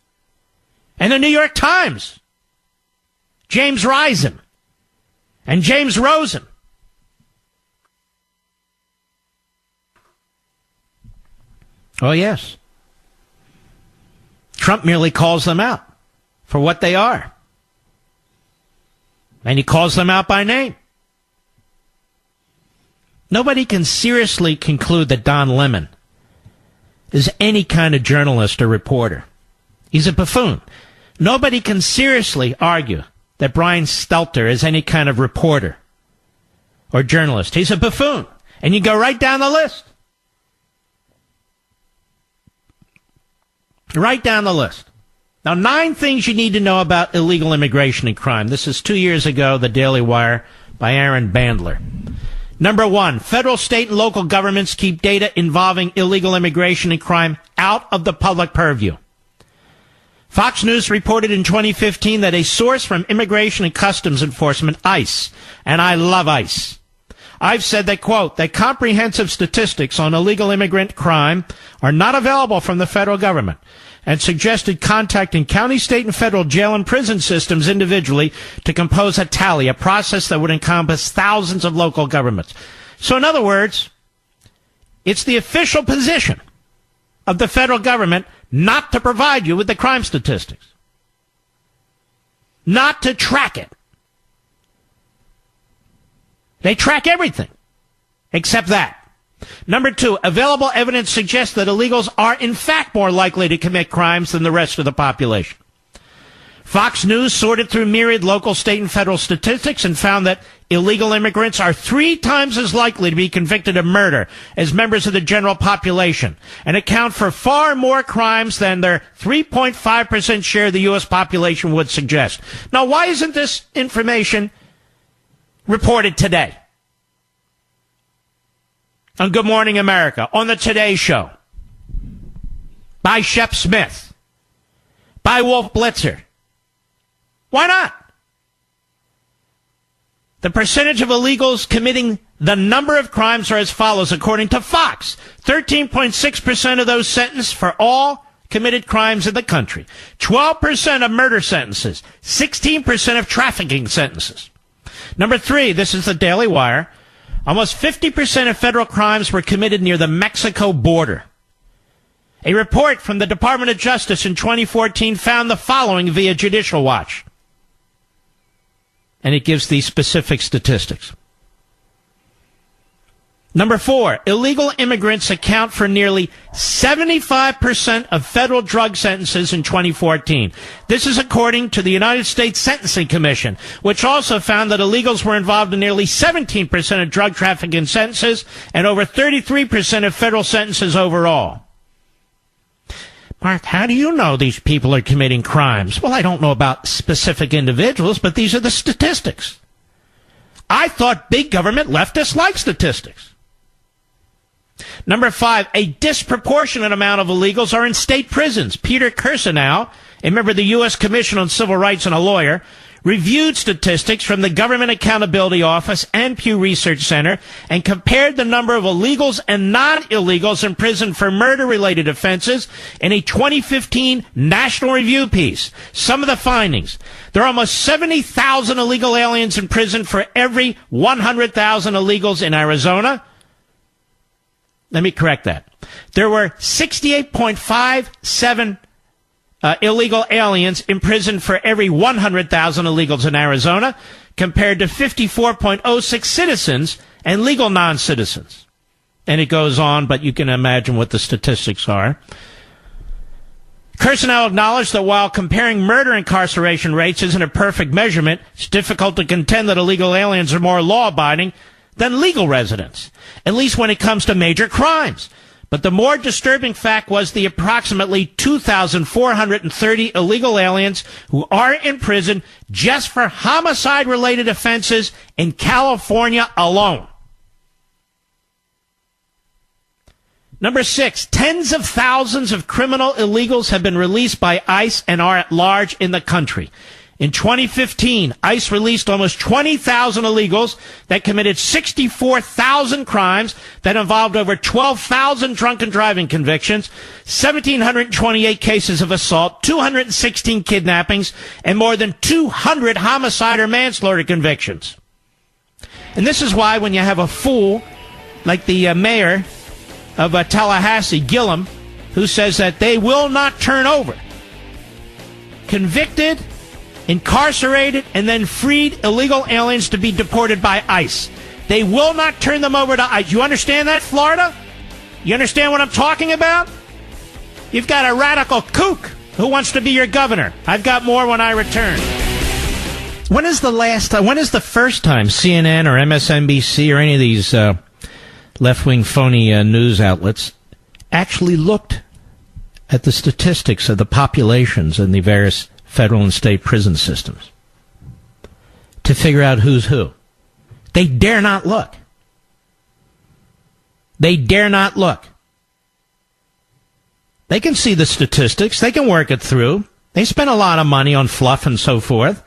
and the New York Times. James Risen and James Rosen. Oh, yes. Trump merely calls them out for what they are. And he calls them out by name. Nobody can seriously conclude that Don Lemon is any kind of journalist or reporter. He's a buffoon. Nobody can seriously argue that Brian Stelter is any kind of reporter or journalist. He's a buffoon. And you go right down the list. Right down the list. Now, 9 things you need to know about illegal immigration and crime. This is 2 years ago, the Daily Wire by Aaron Bandler. Number 1, federal, state, and local governments keep data involving illegal immigration and crime out of the public purview. Fox News reported in 2015 that a source from Immigration and Customs Enforcement, ICE, and I love ICE, I've said that, quote, that comprehensive statistics on illegal immigrant crime are not available from the federal government, and suggested contacting county, state, and federal jail and prison systems individually to compose a tally, a process that would encompass thousands of local governments. So in other words, it's the official position of the federal government not to provide you with the crime statistics, not to track it. They track everything except that. Number 2, available evidence suggests that illegals are in fact more likely to commit crimes than the rest of the population. Fox News sorted through myriad local, state, and federal statistics and found that illegal immigrants are 3 times as likely to be convicted of murder as members of the general population and account for far more crimes than their 3.5% share of the U.S. population would suggest. Now, why isn't this information reported today? On Good Morning America, on the Today Show, by Shep Smith, by Wolf Blitzer. Why not? The percentage of illegals committing the number of crimes are as follows, according to Fox. 13.6% of those sentenced for all committed crimes in the country. 12% of murder sentences. 16% of trafficking sentences. Number 3, this is the Daily Wire. Almost 50% of federal crimes were committed near the Mexico border. A report from the Department of Justice in 2014 found the following via Judicial Watch. And it gives these specific statistics. Number 4, illegal immigrants account for nearly 75% of federal drug sentences in 2014. This is according to the United States Sentencing Commission, which also found that illegals were involved in nearly 17% of drug trafficking sentences and over 33% of federal sentences overall. Mark, how do you know these people are committing crimes? Well, I don't know about specific individuals, but these are the statistics. I thought big government leftists like statistics. Number 5, a disproportionate amount of illegals are in state prisons. Peter Kirsanow, a member of the U.S. Commission on Civil Rights and a lawyer, reviewed statistics from the Government Accountability Office and Pew Research Center and compared the number of illegals and non-illegals in prison for murder-related offenses in a 2015 National Review piece. Some of the findings. There are almost 70,000 illegal aliens in prison for every 100,000 illegals in Arizona. Let me correct that. There were 68.57 illegal aliens in prison for every 100,000 illegals in Arizona, compared to 54.06 citizens and legal non-citizens. And it goes on, but you can imagine what the statistics are. Kirsanow acknowledged that while comparing murder incarceration rates isn't a perfect measurement, it's difficult to contend that illegal aliens are more law-abiding than legal residents, at least when it comes to major crimes. But the more disturbing fact was the approximately 2,430 illegal aliens who are in prison just for homicide-related offenses in California alone. Number 6, tens of thousands of criminal illegals have been released by ICE and are at large in the country. In 2015, ICE released almost 20,000 illegals that committed 64,000 crimes that involved over 12,000 drunken driving convictions, 1,728 cases of assault, 216 kidnappings, and more than 200 homicide or manslaughter convictions. And this is why when you have a fool like the mayor of Tallahassee, Gillum, who says that they will not turn over convicted, incarcerated, and then freed illegal aliens to be deported by ICE. They will not turn them over to ICE. You understand that, Florida? You understand what I'm talking about? You've got a radical kook who wants to be your governor. I've got more when I return. When is the first time CNN or MSNBC or any of these left-wing phony news outlets actually looked at the statistics of the populations in the various federal and state prison systems to figure out who's who? They dare not look. They dare not look. They can see the statistics. They can work it through. They spend a lot of money on fluff and so forth.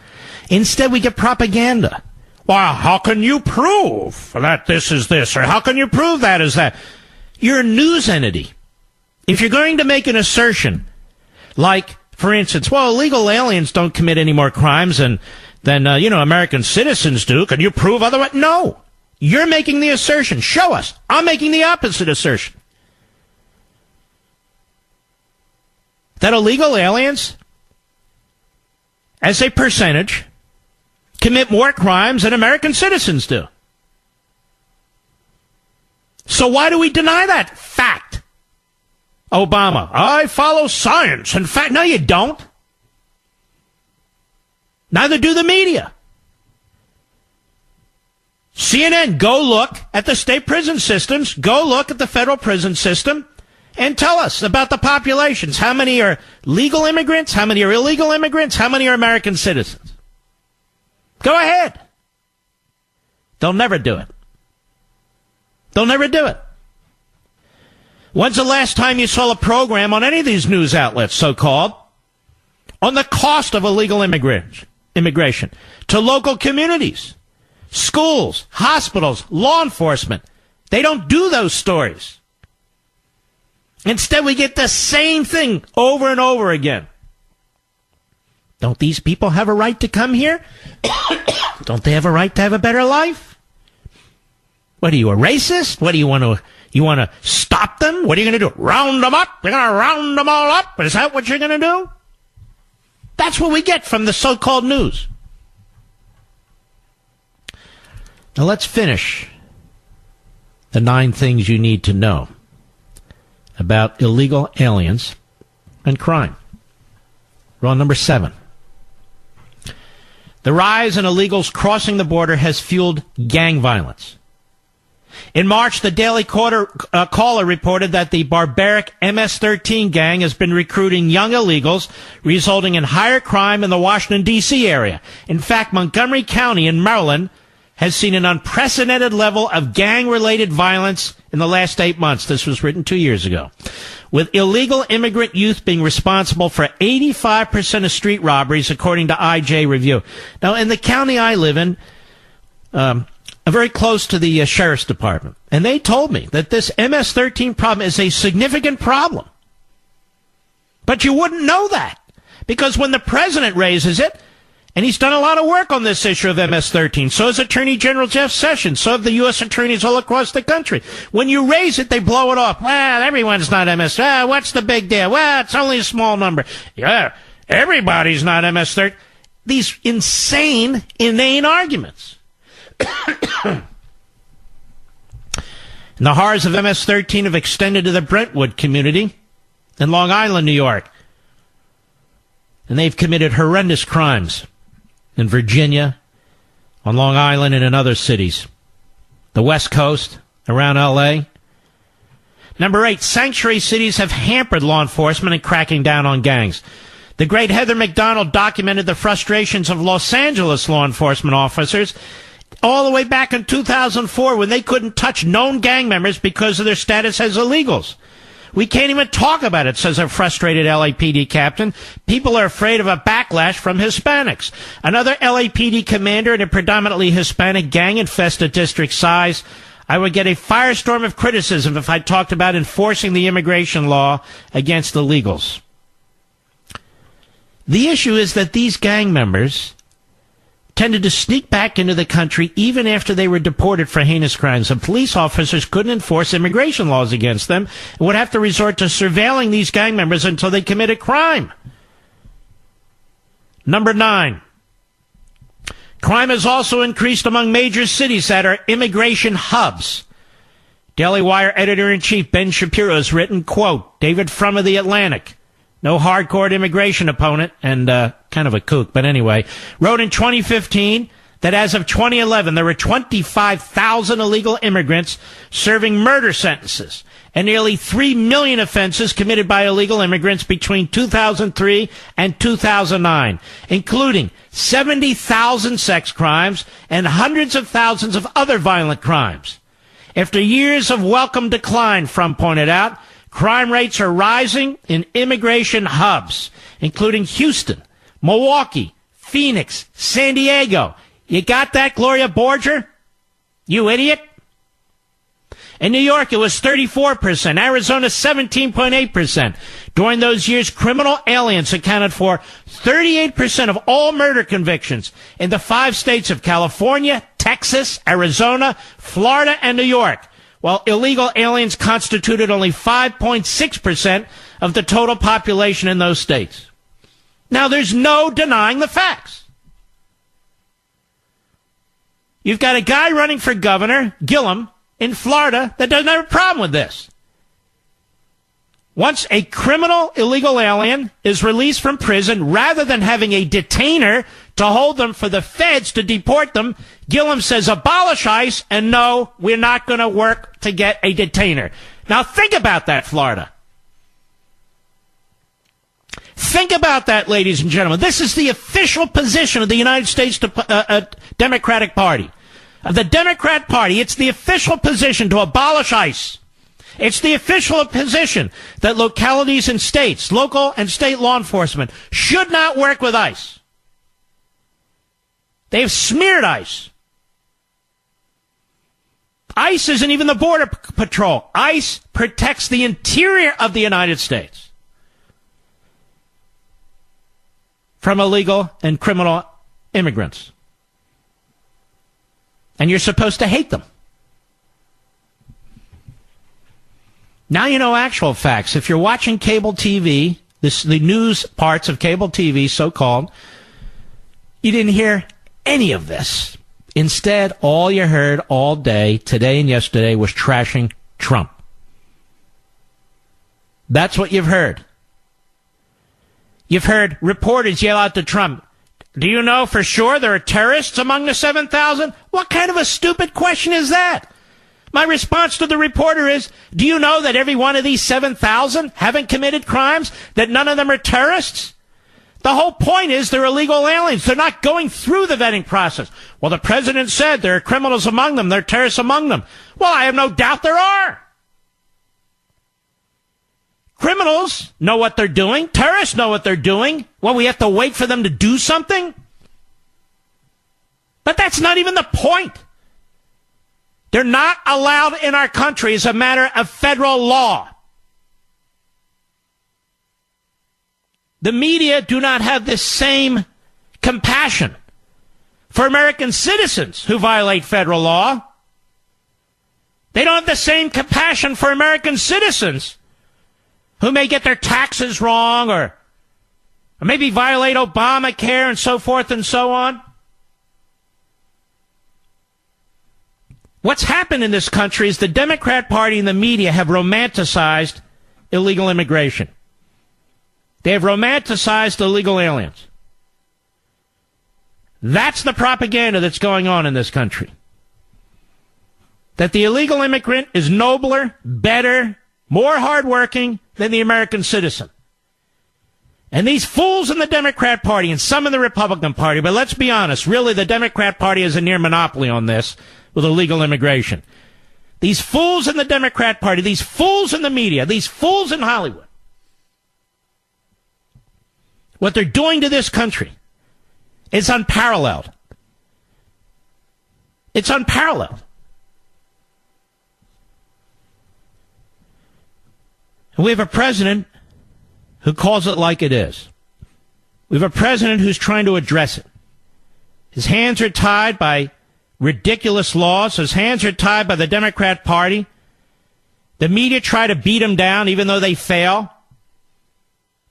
Instead, we get propaganda. Well, how can you prove that this is this? Or how can you prove that is that? You're a news entity. If you're going to make an assertion like, for instance, well, illegal aliens don't commit any more crimes than American citizens do. Can you prove otherwise? No. You're making the assertion. Show us. I'm making the opposite assertion. That illegal aliens, as a percentage, commit more crimes than American citizens do. So why do we deny that fact? Obama, I follow science and fact. No, you don't. Neither do the media. CNN, go look at the state prison systems, go look at the federal prison system, and tell us about the populations. How many are legal immigrants? How many are illegal immigrants? How many are American citizens? Go ahead. They'll never do it. They'll never do it. When's the last time you saw a program on any of these news outlets, so-called, on the cost of illegal immigration to local communities, schools, hospitals, law enforcement? They don't do those stories. Instead, we get the same thing over and over again. Don't these people have a right to come here? Don't they have a right to have a better life? What are you, a racist? What do you want to stop them? What are you going to do? Round them up? You're going to round them all up? Is that what you're going to do? That's what we get from the so-called news. Now let's finish the 9 things you need to know about illegal aliens and crime. We're on number 7. The rise in illegals crossing the border has fueled gang violence. In March, the Daily Caller reported that the barbaric MS-13 gang has been recruiting young illegals, resulting in higher crime in the Washington, D.C. area. In fact, Montgomery County in Maryland has seen an unprecedented level of gang-related violence in the last 8 months. This was written 2 years ago. With illegal immigrant youth being responsible for 85% of street robberies, according to IJ Review. Now, in the county I live in, very close to the sheriff's department, and they told me that this MS-13 problem is a significant problem. But you wouldn't know that, because when the president raises it, and he's done a lot of work on this issue of MS-13. So has Attorney General Jeff Sessions. So have the U.S. attorneys all across the country. When you raise it, they blow it off. Well, everyone's not MS. What's the big deal? Well, it's only a small number. Yeah, everybody's not MS-13. These insane, inane arguments. And the horrors of MS-13 have extended to the Brentwood community in Long Island, New York. And they've committed horrendous crimes in Virginia, on Long Island, and in other cities. The West Coast, around L.A. Number 8, sanctuary cities have hampered law enforcement in cracking down on gangs. The great Heather McDonald documented the frustrations of Los Angeles law enforcement officers all the way back in 2004 when they couldn't touch known gang members because of their status as illegals. We can't even talk about it, says a frustrated LAPD captain. People are afraid of a backlash from Hispanics. Another LAPD commander in a predominantly Hispanic gang-infested district sighs, I would get a firestorm of criticism if I talked about enforcing the immigration law against illegals. The issue is that these gang members tended to sneak back into the country even after they were deported for heinous crimes, and police officers couldn't enforce immigration laws against them and would have to resort to surveilling these gang members until they committed crime. Number 9. Crime has also increased among major cities that are immigration hubs. Daily Wire editor-in-chief Ben Shapiro has written, quote, David Frum of The Atlantic, no hardcore immigration opponent, and kind of a kook, but anyway, wrote in 2015 that as of 2011, there were 25,000 illegal immigrants serving murder sentences and nearly 3 million offenses committed by illegal immigrants between 2003 and 2009, including 70,000 sex crimes and hundreds of thousands of other violent crimes. After years of welcome decline, Frum pointed out, crime rates are rising in immigration hubs, including Houston, Milwaukee, Phoenix, San Diego. You got that, Gloria Borger? You idiot? In New York, it was 34%. Arizona, 17.8%. During those years, criminal aliens accounted for 38% of all murder convictions in the 5 states of California, Texas, Arizona, Florida, and New York, while illegal aliens constituted only 5.6% of the total population in those states. Now, there's no denying the facts. You've got a guy running for governor, Gillum, in Florida, that doesn't have a problem with this. Once a criminal illegal alien is released from prison, rather than having a detainer to hold them for the feds to deport them, Gillum says abolish ICE, and no, we're not going to work to get a detainer. Now think about that, Florida. Think about that, ladies and gentlemen. This is the official position of the United States Democratic Party. Of the Democrat Party, it's the official position to abolish ICE. It's the official position that localities and states, local and state law enforcement, should not work with ICE. They've smeared ICE. ICE isn't even the Border Patrol. ICE protects the interior of the United States from illegal and criminal immigrants. And you're supposed to hate them. Now you know actual facts. If you're watching cable TV, the news parts of cable TV, so-called, you didn't hear any of this. Instead, all you heard all day, today and yesterday, was trashing Trump. That's what you've heard. You've heard reporters yell out to Trump, do you know for sure there are terrorists among the 7,000? What kind of a stupid question is that? My response to the reporter is, do you know that every one of these 7,000 haven't committed crimes, that none of them are terrorists? The whole point is they're illegal aliens. They're not going through the vetting process. Well, the president said there are criminals among them. There are terrorists among them. Well, I have no doubt there are. Criminals know what they're doing. Terrorists know what they're doing. Well, we have to wait for them to do something? But that's not even the point. They're not allowed in our country as a matter of federal law. The media do not have the same compassion for American citizens who violate federal law. They don't have the same compassion for American citizens who may get their taxes wrong or maybe violate Obamacare and so forth and so on. What's happened in this country is the Democrat Party and the media have romanticized illegal immigration. They have romanticized illegal aliens. That's the propaganda that's going on in this country. That the illegal immigrant is nobler, better, more hardworking than the American citizen. And these fools in the Democrat Party and some in the Republican Party, but let's be honest, really the Democrat Party has a near monopoly on this with illegal immigration. These fools in the Democrat Party, these fools in the media, these fools in Hollywood, what they're doing to this country is unparalleled. It's unparalleled. And we have a president who calls it like it is. We have a president who's trying to address it. His hands are tied by ridiculous laws. His hands are tied by the Democrat Party. The media try to beat him down even though they fail.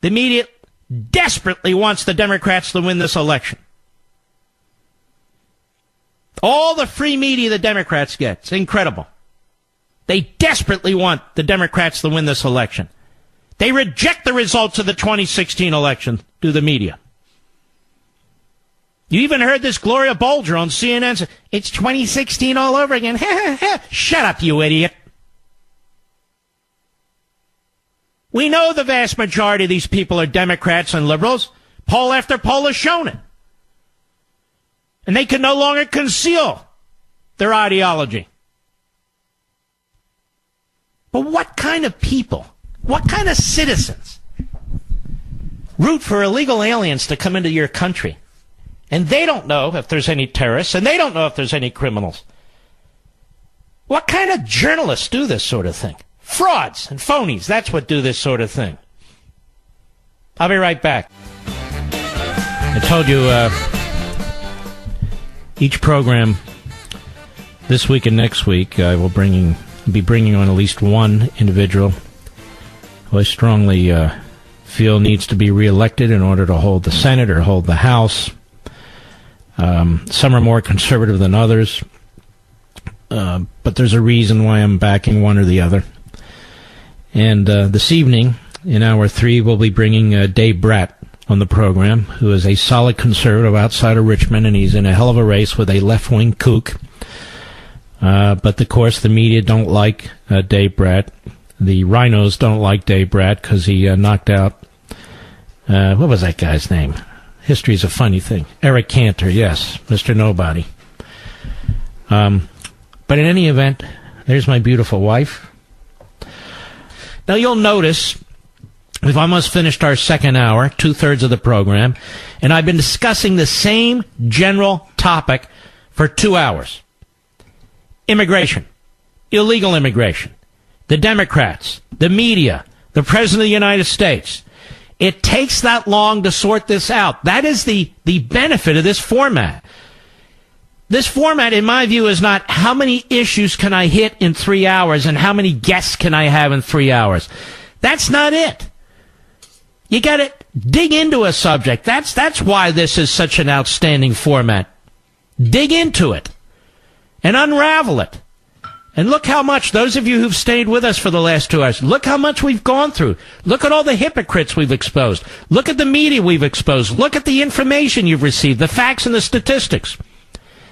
The media desperately wants the Democrats to win this election. All the free media the Democrats get. It's incredible. They desperately want the Democrats to win this election. They reject the results of the 2016 election through the media. You even heard this Gloria Bolger on CNN say, it's 2016 all over again. Shut up, you idiot. We know the vast majority of these people are Democrats and liberals. Poll after poll has shown it. And they can no longer conceal their ideology. But what kind of people, what kind of citizens root for illegal aliens to come into your country? And they don't know if there's any terrorists, and they don't know if there's any criminals. What kind of journalists do this sort of thing? Frauds and phonies, that's what do this sort of thing. I'll be right back. I told you each program this week and next week I will be bringing on at least one individual who I strongly feel needs to be reelected in order to hold the Senate or hold the House. Some are more conservative than others, but there's a reason why I'm backing one or the other. And this evening, in hour 3, we'll be bringing Dave Bratt on the program, who is a solid conservative outside of Richmond, and he's in a hell of a race with a left-wing kook. But, of course, the media don't like Dave Bratt. The rhinos don't like Dave Bratt because he knocked out, what was that guy's name? History's a funny thing. Eric Cantor, yes, Mr. Nobody. But in any event, there's my beautiful wife. Now, you'll notice we've almost finished our second hour, 2/3 of the program, and I've been discussing the same general topic for 2 hours. Immigration, illegal immigration, the Democrats, the media, the President of the United States. It takes that long to sort this out. That is the benefit of this format. This format, in my view, is not how many issues can I hit in 3 hours and how many guests can I have in 3 hours. That's not it. You got to dig into a subject. That's why this is such an outstanding format. Dig into it and unravel it. And look how much, those of you who've stayed with us for the last 2 hours, look how much we've gone through. Look at all the hypocrites we've exposed. Look at the media we've exposed. Look at the information you've received, the facts and the statistics.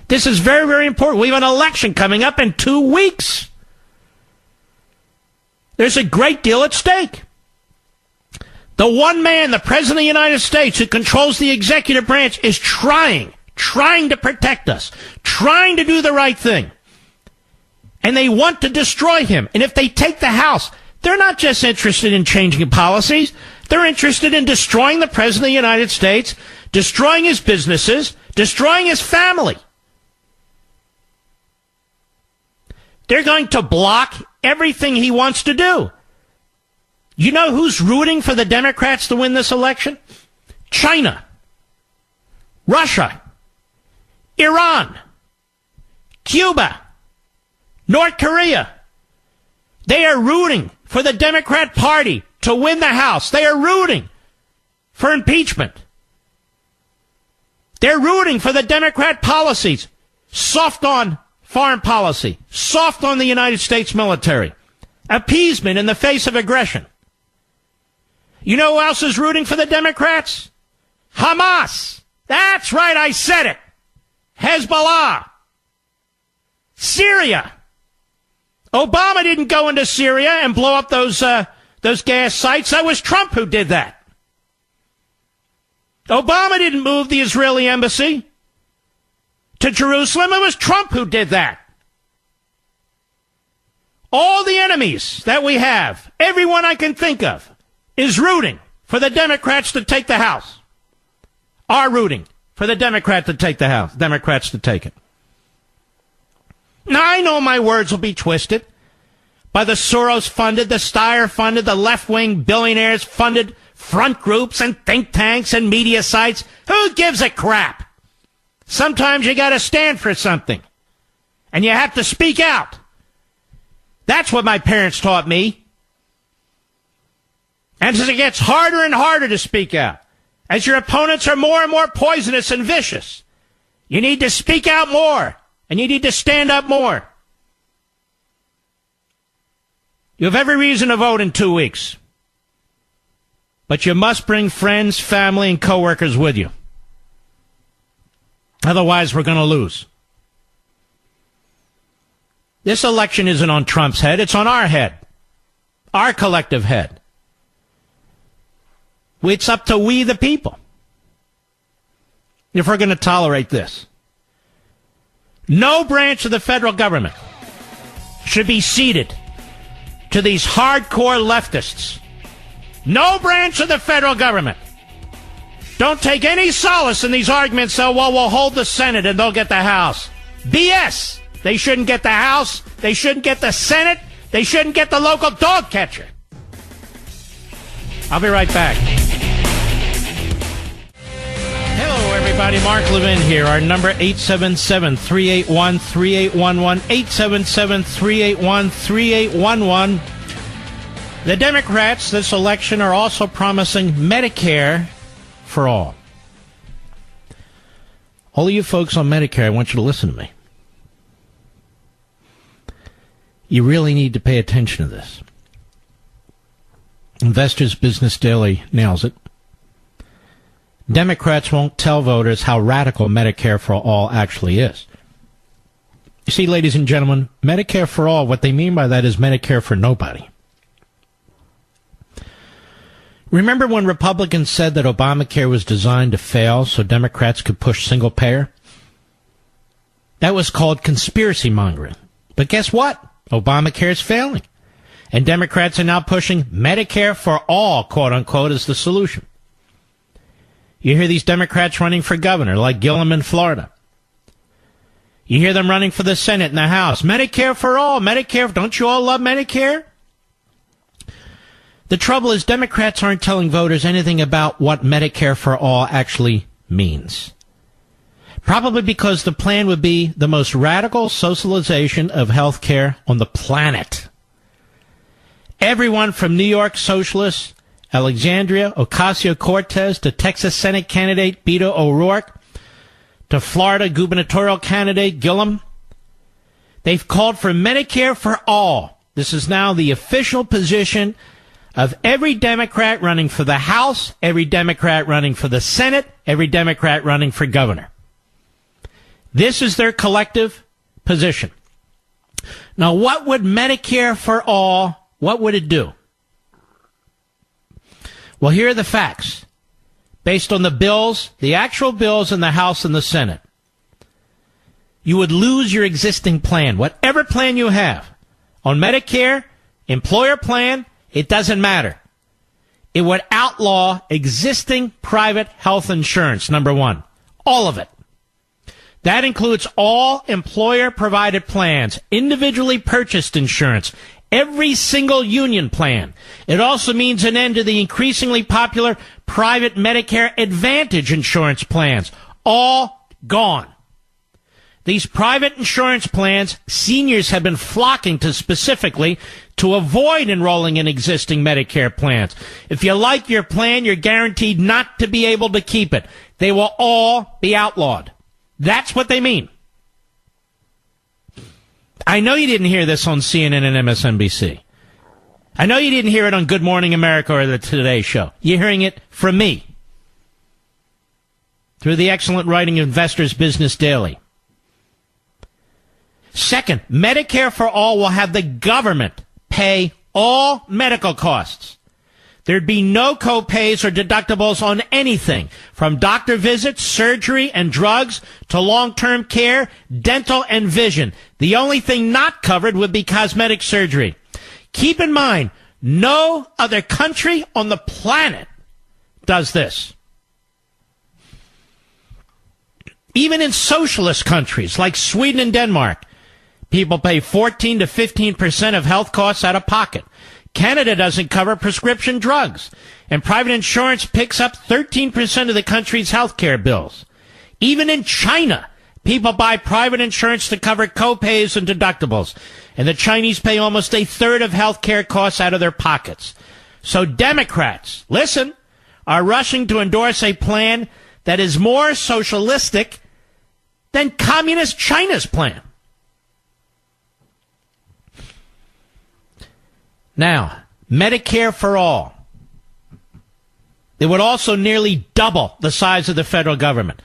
This is very, very important. We have an election coming up in 2 weeks. There's a great deal at stake. The one man, the President of the United States, who controls the executive branch, is trying to protect us, trying to do the right thing. And they want to destroy him. And if they take the House, they're not just interested in changing policies. They're interested in destroying the President of the United States, destroying his businesses, destroying his family. They're going to block everything he wants to do. You know who's rooting for the Democrats to win this election? China, Russia, Iran, Cuba, North Korea. They are rooting for the Democrat Party to win the House. They are rooting for impeachment. They're rooting for the Democrat policies. Soft on foreign policy. Soft on the United States military. Appeasement in the face of aggression. You know who else is rooting for the Democrats? Hamas. That's right, I said it. Hezbollah. Syria. Obama didn't go into Syria and blow up those gas sites. That was Trump who did that. Obama didn't move the Israeli embassy to Jerusalem. It was Trump who did that. All the enemies that we have, everyone I can think of, is rooting for the Democrats to take the House. Are rooting for the Democrats to take the House. Democrats to take it. Now, I know my words will be twisted by the Soros-funded, the Steyer-funded, the left-wing billionaires-funded front groups and think tanks and media sites. Who gives a crap? Sometimes you got to stand for something, and you have to speak out. That's what my parents taught me. And as it gets harder and harder to speak out, as your opponents are more and more poisonous and vicious, you need to speak out more, and you need to stand up more. You have every reason to vote in 2 weeks. But you must bring friends, family, and coworkers with you. Otherwise, we're going to lose. This election isn't on Trump's head. It's on our head. Our collective head. It's up to we the people. If we're going to tolerate this. No branch of the federal government should be ceded to these hardcore leftists. No branch of the federal government. Don't take any solace in these arguments, so, well, we'll hold the Senate and they'll get the House. BS! They shouldn't get the House. They shouldn't get the Senate. They shouldn't get the local dog catcher. I'll be right back. Hello, everybody. Mark Levin here. Our number, 877-381-3811. 877-381-3811. The Democrats this election are also promising Medicare for all. All of you folks on Medicare, I want you to listen to me. You really need to pay attention to this. Investors Business Daily nails it. Democrats won't tell voters how radical Medicare for all actually is. You see, ladies and gentlemen, Medicare for all, what they mean by that is Medicare for nobody. Remember when Republicans said that Obamacare was designed to fail so Democrats could push single payer? That was called conspiracy mongering. But guess what? Obamacare is failing. And Democrats are now pushing Medicare for all, quote unquote, as the solution. You hear these Democrats running for governor, like Gillum in Florida. You hear them running for the Senate and the House. Medicare for all, Medicare. Don't you all love Medicare? The trouble is Democrats aren't telling voters anything about what Medicare for all actually means. Probably because the plan would be the most radical socialization of health care on the planet. Everyone from New York socialists, Alexandria Ocasio-Cortez, to Texas Senate candidate Beto O'Rourke, to Florida gubernatorial candidate Gillum, they've called for Medicare for all. This is now the official position of every Democrat running for the House, every Democrat running for the Senate, every Democrat running for governor. This is their collective position. Now, what would Medicare for all, what would it do? Well, here are the facts. Based on the bills, the actual bills in the House and the Senate, you would lose your existing plan, whatever plan you have. On Medicare, employer plan, it doesn't matter. It would outlaw existing private health insurance, number one. All of it. That includes all employer-provided plans, individually purchased insurance, every single union plan. It also means an end to the increasingly popular private Medicare Advantage insurance plans. All gone. These private insurance plans, seniors have been flocking to specifically to avoid enrolling in existing Medicare plans. If you like your plan, you're guaranteed not to be able to keep it. They will all be outlawed. That's what they mean. I know you didn't hear this on CNN and MSNBC. I know you didn't hear it on Good Morning America or the Today Show. You're hearing it from me through the excellent writing of Investors Business Daily. Second, Medicare for all will have the government pay all medical costs. There'd be no co-pays or deductibles on anything, from doctor visits, surgery, and drugs to long-term care, dental, and vision. The only thing not covered would be cosmetic surgery. Keep in mind, no other country on the planet does this. Even in socialist countries like Sweden and Denmark, people pay 14 to 15% of health costs out of pocket. Canada doesn't cover prescription drugs, and private insurance picks up 13% of the country's health care bills. Even in China, people buy private insurance to cover co-pays and deductibles, and the Chinese pay almost a third of health care costs out of their pockets. So Democrats, listen, are rushing to endorse a plan that is more socialistic than communist China's plan. Now, Medicare for all. It would also nearly double the size of the federal government.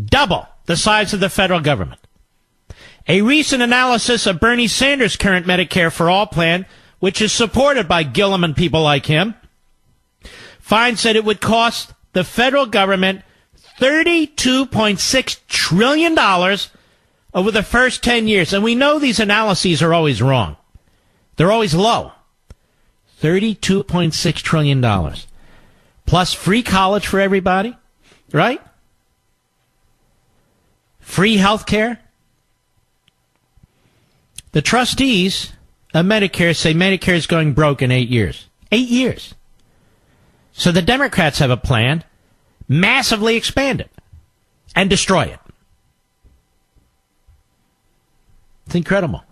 Double the size of the federal government. A recent analysis of Bernie Sanders' current Medicare for all plan, which is supported by Gillum and people like him, finds that it would cost the federal government $32.6 trillion over the first 10 years. And we know these analyses are always wrong. They're always low. $32.6 trillion. Plus free college for everybody, right? Free health care. The trustees of Medicare say Medicare is going broke in 8 years. 8 years. So the Democrats have a plan, massively expand it and destroy it. It's incredible.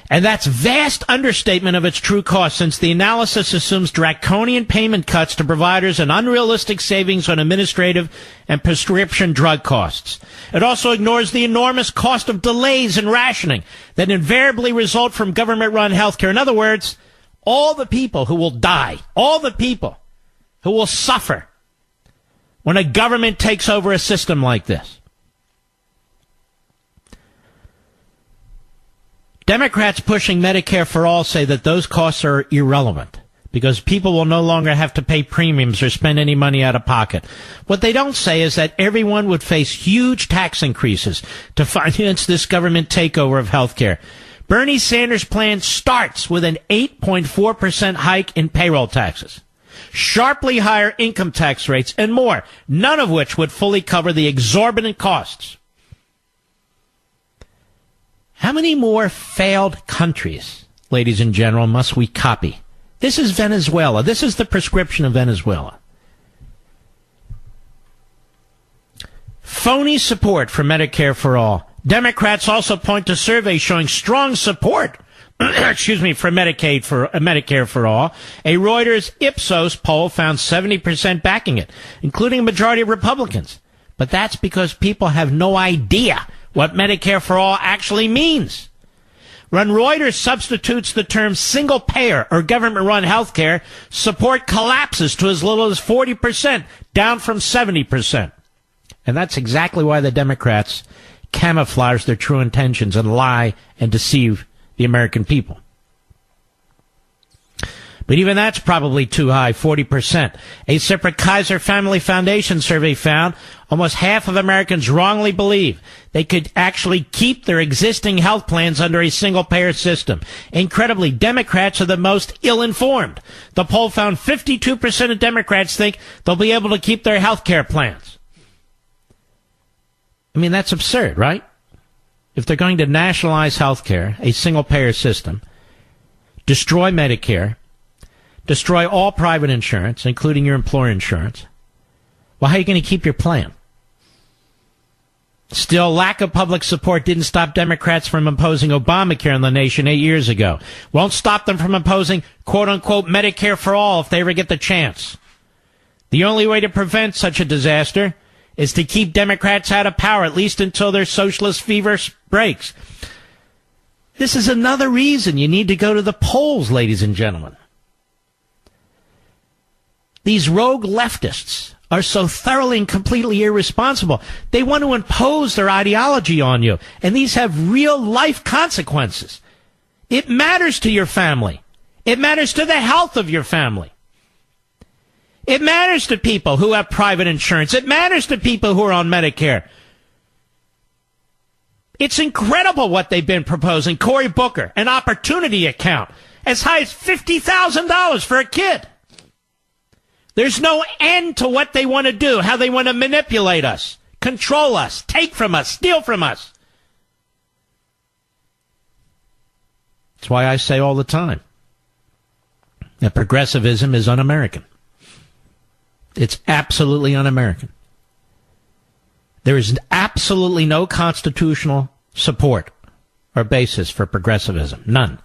And that's vast understatement of its true cost, since the analysis assumes draconian payment cuts to providers and unrealistic savings on administrative and prescription drug costs. It also ignores the enormous cost of delays and rationing that invariably result from government-run health care. In other words, all the people who will die, all the people who will suffer when a government takes over a system like this. Democrats pushing Medicare for all say that those costs are irrelevant because people will no longer have to pay premiums or spend any money out of pocket. What they don't say is that everyone would face huge tax increases to finance this government takeover of health care. Bernie Sanders' plan starts with an 8.4% hike in payroll taxes, sharply higher income tax rates, and more, none of which would fully cover the exorbitant costs. How many more failed countries, ladies and gentlemen, must we copy? This is Venezuela. This is the prescription of Venezuela. Phony support for Medicare for all. Democrats also point to surveys showing strong support for Medicare for all. A Reuters Ipsos poll found 70% backing it, including a majority of Republicans. But that's because people have no idea what Medicare for all actually means. When Reuters substitutes the term single payer or government-run health care, support collapses to as little as 40%, down from 70%. And that's exactly why the Democrats camouflage their true intentions and lie and deceive the American people. But even that's probably too high, 40%. A separate Kaiser Family Foundation survey found almost half of Americans wrongly believe they could actually keep their existing health plans under a single-payer system. Incredibly, Democrats are the most ill-informed. The poll found 52% of Democrats think they'll be able to keep their health care plans. I mean, that's absurd, right? If they're going to nationalize health care, a single-payer system, destroy Medicare, destroy all private insurance, including your employer insurance, well, how are you going to keep your plan? Still, lack of public support didn't stop Democrats from imposing Obamacare on the nation 8 years ago. Won't stop them from imposing, quote-unquote, Medicare for all if they ever get the chance. The only way to prevent such a disaster is to keep Democrats out of power, at least until their socialist fever breaks. This is another reason you need to go to the polls, ladies and gentlemen. These rogue leftists are so thoroughly and completely irresponsible. They want to impose their ideology on you, and these have real-life consequences. It matters to your family. It matters to the health of your family. It matters to people who have private insurance. It matters to people who are on Medicare. It's incredible what they've been proposing. Cory Booker, an opportunity account, as high as $50,000 for a kid. There's no end to what they want to do, how they want to manipulate us, control us, take from us, steal from us. That's why I say all the time that progressivism is un-American. It's absolutely un-American. There is absolutely no constitutional support or basis for progressivism. None.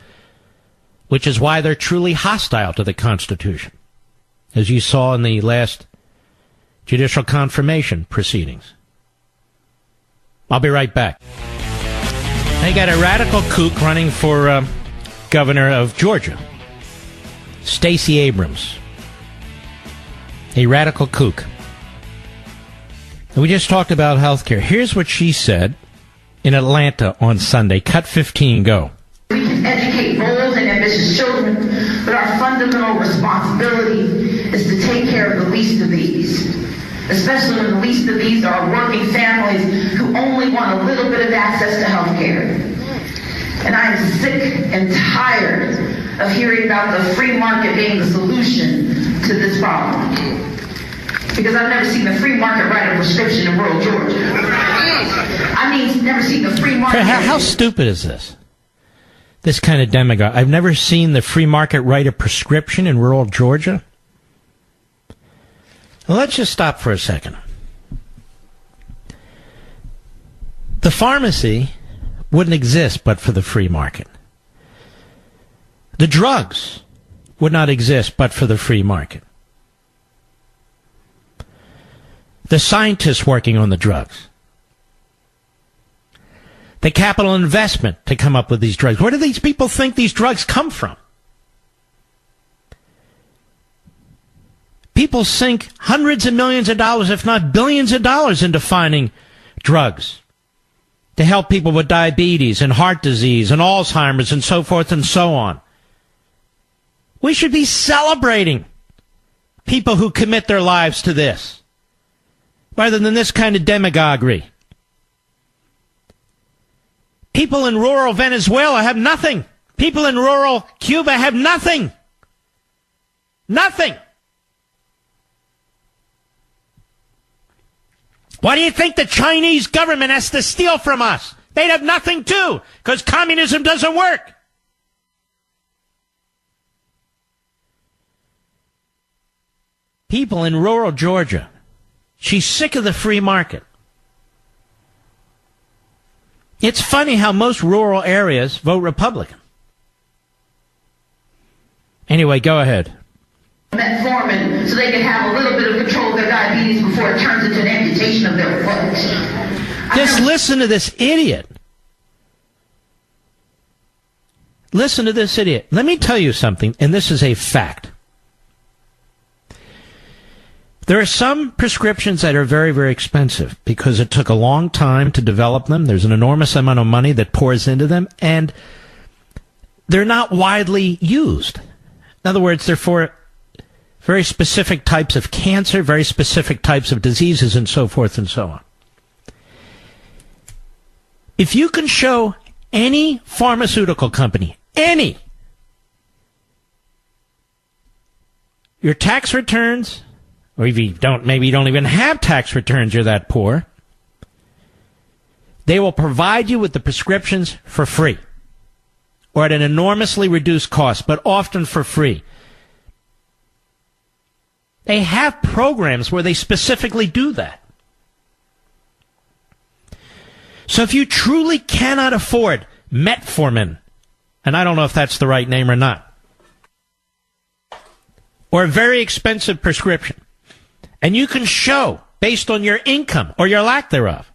Which is why they're truly hostile to the Constitution, as you saw in the last judicial confirmation proceedings. I'll be right back. They got a radical kook running for governor of Georgia, Stacey Abrams. A radical kook. We just talked about health care. Here's what she said in Atlanta on Sunday. Cut 15, go. We can educate bold and ambitious children, but our fundamental responsibility is to take care of the least of these. Especially when the least of these are working families who only want a little bit of access to health care. And I am sick and tired of hearing about the free market being the solution to this problem. Because I've never seen the free market write a prescription in rural Georgia. Never seen the free market. How stupid is this? This kind of demagogue. I've never seen the free market write a prescription in rural Georgia. Well, let's just stop for a second. The pharmacy wouldn't exist but for the free market. The drugs would not exist but for the free market. The scientists working on the drugs. The capital investment to come up with these drugs. Where do these people think these drugs come from? People sink hundreds of millions of dollars, if not billions of dollars, into finding drugs to help people with diabetes and heart disease and Alzheimer's and so forth and so on. We should be celebrating people who commit their lives to this, rather than this kind of demagoguery. People in rural Venezuela have nothing. People in rural Cuba have nothing. Nothing. Why do you think the Chinese government has to steal from us? They'd have nothing too, because communism doesn't work. People in rural Georgia, she's sick of the free market. It's funny how most rural areas vote Republican. Anyway, go ahead. Metformin, so they can have a little bit of control of their diabetes before it turns into an amputation of their foot. Just listen to this idiot. Listen to this idiot. Let me tell you something, and this is a fact. There are some prescriptions that are very, very expensive because it took a long time to develop them. There's an enormous amount of money that pours into them, and they're not widely used. In other words, they're for very specific types of cancer, very specific types of diseases, and so forth and so on. If you can show any pharmaceutical company, any, your tax returns, or if you don't, maybe you don't even have tax returns, you're that poor, they will provide you with the prescriptions for free or at an enormously reduced cost, but often for free. They have programs where they specifically do that. So if you truly cannot afford metformin, and I don't know if that's the right name or not, or a very expensive prescription, and you can show, based on your income or your lack thereof,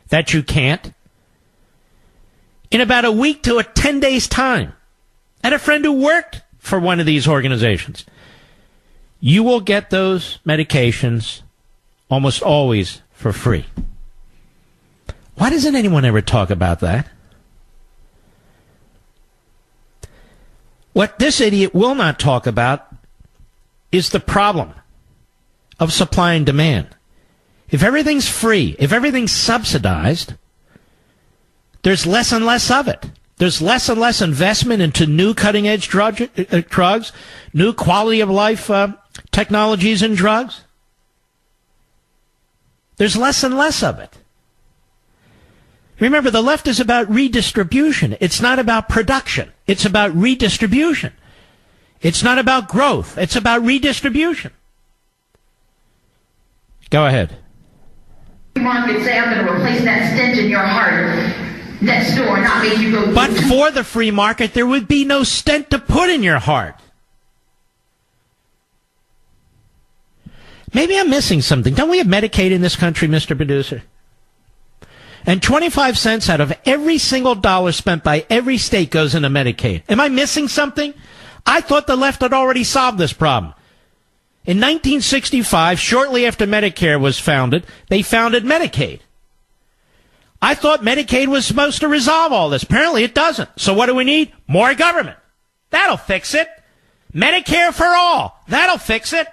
that you can't, in about a week to 10 days' time, I had a friend who worked for one of these organizations, you will get those medications almost always for free. Why doesn't anyone ever talk about that? What this idiot will not talk about is the problem of supply and demand. If everything's free, if everything's subsidized, there's less and less of it. There's less and less investment into new cutting-edge drugs, new quality-of-life technologies and drugs. There's less and less of it. Remember, the left is about redistribution. It's not about production. It's about redistribution. It's not about growth. It's about redistribution. Go ahead. Market say I'm going to replace that stench in your heart next door, not make you go. But for the free market, there would be no stench to put in your heart. Maybe I'm missing something. Don't we have Medicaid in this country, Mr. Producer? And 25 cents out of every single dollar spent by every state goes into Medicaid. Am I missing something? I thought the left had already solved this problem. In 1965, shortly after Medicare was founded, they founded Medicaid. I thought Medicaid was supposed to resolve all this. Apparently it doesn't. So what do we need? More government. That'll fix it. Medicare for all. That'll fix it.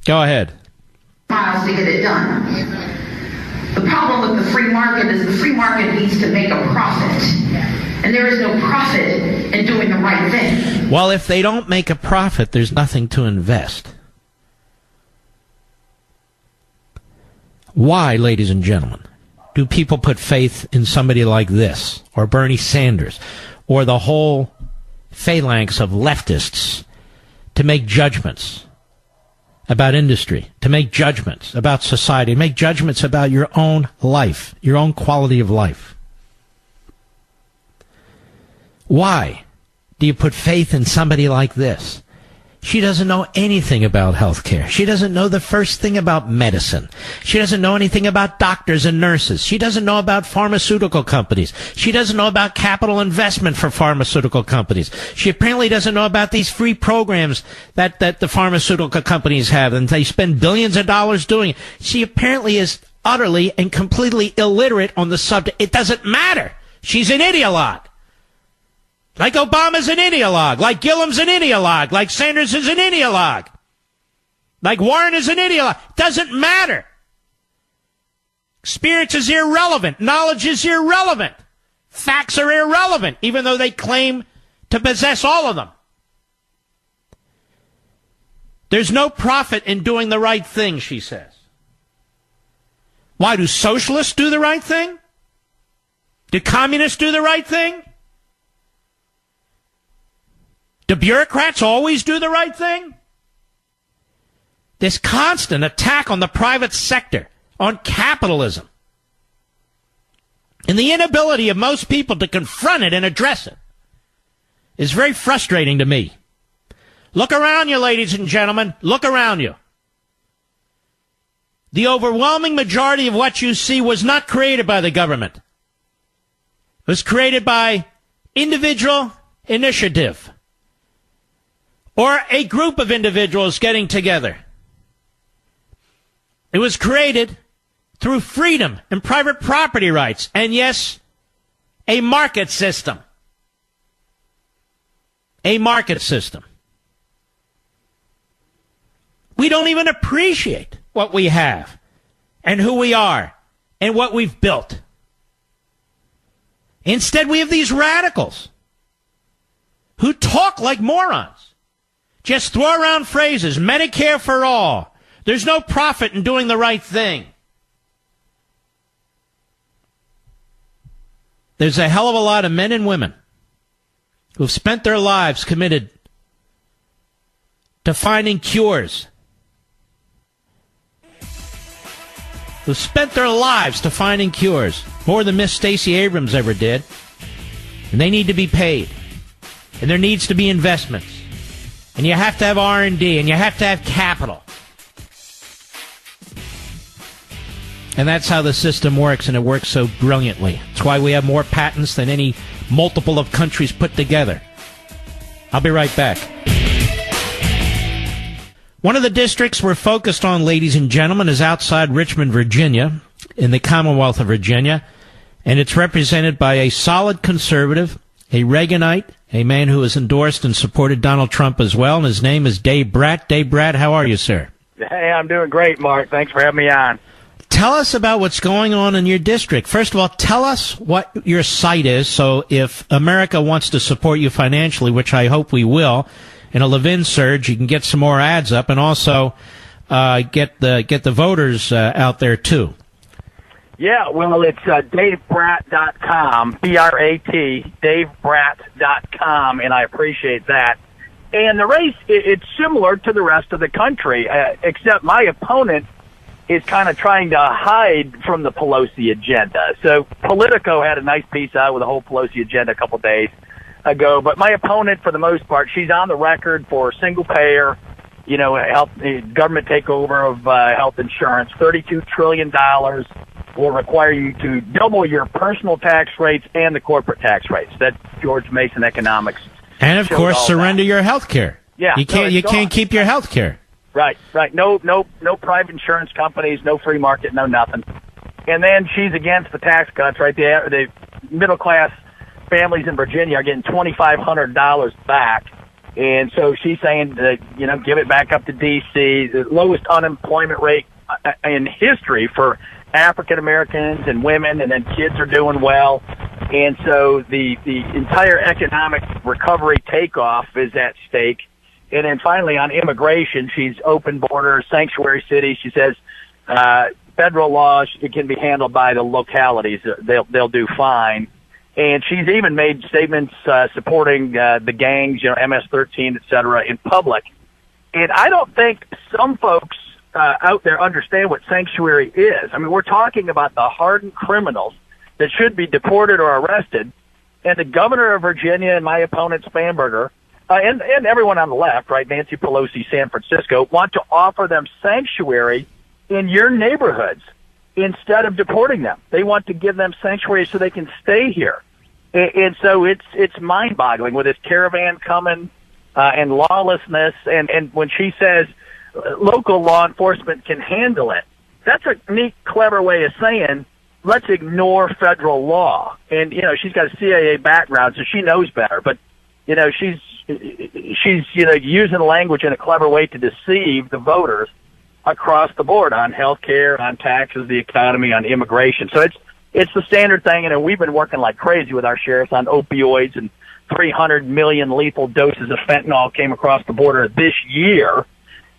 Go ahead. Miles to get it done. The problem with the free market is the free market needs to make a profit. And there is no profit in doing the right thing. Well, if they don't make a profit, there's nothing to invest. Why, ladies and gentlemen, do people put faith in somebody like this, or Bernie Sanders, or the whole phalanx of leftists to make judgments about industry, to make judgments about society, make judgments about your own life, your own quality of life? Why do you put faith in somebody like this? She doesn't know anything about health care. She doesn't know the first thing about medicine. She doesn't know anything about doctors and nurses. She doesn't know about pharmaceutical companies. She doesn't know about capital investment for pharmaceutical companies. She apparently doesn't know about these free programs that the pharmaceutical companies have, and they spend billions of dollars doing it. She apparently is utterly and completely illiterate on the subject. It doesn't matter. She's an ideologue. Like Obama's an ideologue, like Gilliam's an ideologue, like Sanders is an ideologue, like Warren is an ideologue. Doesn't matter. Experience is irrelevant. Knowledge is irrelevant. Facts are irrelevant, even though they claim to possess all of them. There's no profit in doing the right thing, she says. Why do socialists do the right thing? Do communists do the right thing? Do bureaucrats always do the right thing? This constant attack on the private sector, on capitalism, and the inability of most people to confront it and address it is very frustrating to me. Look around you, ladies and gentlemen. Look around you. The overwhelming majority of what you see was not created by the government. It was created by individual initiative, or a group of individuals getting together. It was created through freedom and private property rights, and yes, a market system. A market system. We don't even appreciate what we have and who we are and what we've built. Instead, we have these radicals who talk like morons. Just throw around phrases, Medicare for all. There's no profit in doing the right thing. There's a hell of a lot of men and women who've spent their lives committed to finding cures. Who've spent their lives to finding cures. More than Miss Stacey Abrams ever did. And they need to be paid. And there needs to be investments. And you have to have R&D, and you have to have capital. And that's how the system works, and it works so brilliantly. That's why we have more patents than any multiple of countries put together. I'll be right back. One of the districts we're focused on, ladies and gentlemen, is outside Richmond, Virginia, in the Commonwealth of Virginia, and it's represented by a solid conservative, a Reaganite, a man who has endorsed and supported Donald Trump as well, and his name is Dave Bratt. Dave Bratt, how are you, sir? Hey, I'm doing great, Mark. Thanks for having me on. Tell us about what's going on in your district. First of all, tell us what your site is, so if America wants to support you financially, which I hope we will, in a LEVIN surge, you can get some more ads up, and also get the voters out there too. Yeah, well, it's DaveBratt.com, B-R-A-T, DaveBratt.com, and I appreciate that. And the race, it's similar to the rest of the country, except my opponent is kind of trying to hide from the Pelosi agenda. So Politico had a nice piece out with the whole Pelosi agenda a couple days ago, but my opponent, for the most part, she's on the record for single payer, government takeover of health insurance. $32 trillion will require you to double your personal tax rates and the corporate tax rates. That's George Mason economics. And of course, surrender your health care. Yeah, you can't keep your health care. Right. No private insurance companies, no free market, no nothing. And then she's against the tax cuts, right? The middle class families in Virginia are getting $2,500 back. And so she's saying that, give it back up to D.C., the lowest unemployment rate in history for African Americans and women, and then kids are doing well. And so the entire economic recovery takeoff is at stake. And then finally on immigration, she's open borders, sanctuary cities. She says federal laws, it can be handled by the localities. They'll do fine. And she's even made statements supporting the gangs, MS-13, et cetera, in public. And I don't think some folks out there understand what sanctuary is. I mean, we're talking about the hardened criminals that should be deported or arrested. And the governor of Virginia and my opponent, Spanberger, and everyone on the left, right, Nancy Pelosi, San Francisco, want to offer them sanctuary in your neighborhoods instead of deporting them. They want to give them sanctuary so they can stay here. And so it's mind-boggling with this caravan coming and lawlessness. And when she says local law enforcement can handle it, that's a neat, clever way of saying let's ignore federal law. And, she's got a CIA background, so she knows better. But, she's using language in a clever way to deceive the voters across the board on health care, on taxes, the economy, on immigration. So it's the standard thing, and we've been working like crazy with our sheriffs on opioids, and 300 million lethal doses of fentanyl came across the border this year.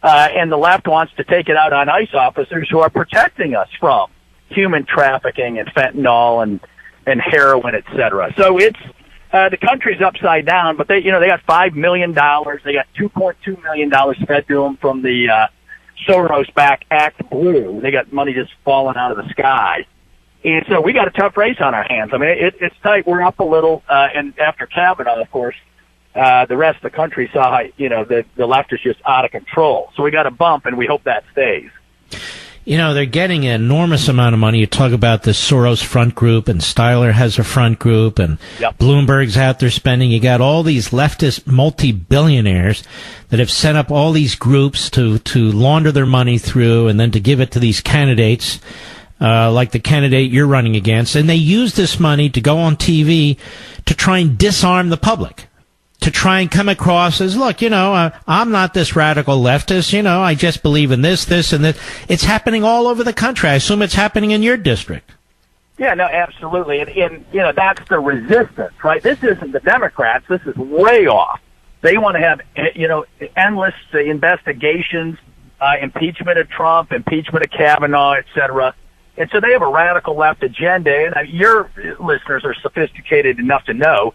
And the left wants to take it out on ICE officers who are protecting us from human trafficking and fentanyl and heroin, et cetera. So it's the country's upside down, but they got $5 million. They got $2.2 million fed to them from the Soros-backed Act Blue. They got money just falling out of the sky. And so we got a tough race on our hands. I mean, it's tight. We're up a little, and after Kavanaugh, of course, the rest of the country saw how, the left is just out of control. So we got a bump, and we hope that stays. They're getting an enormous amount of money. You talk about the Soros front group, and Styler has a front group, and Bloomberg's out there spending. You got all these leftist multi-billionaires that have set up all these groups to launder their money through and then to give it to these candidates, like the candidate you're running against. And they use this money to go on TV to try and disarm the public, to try and come across as, look, I'm not this radical leftist, I just believe in this, and this. It's happening all over the country. I assume it's happening in your district. Yeah, no, absolutely. And that's the resistance, right? This isn't the Democrats. This is way off. They want to have, endless investigations, impeachment of Trump, impeachment of Kavanaugh, et cetera. And so they have a radical left agenda. And your listeners are sophisticated enough to know,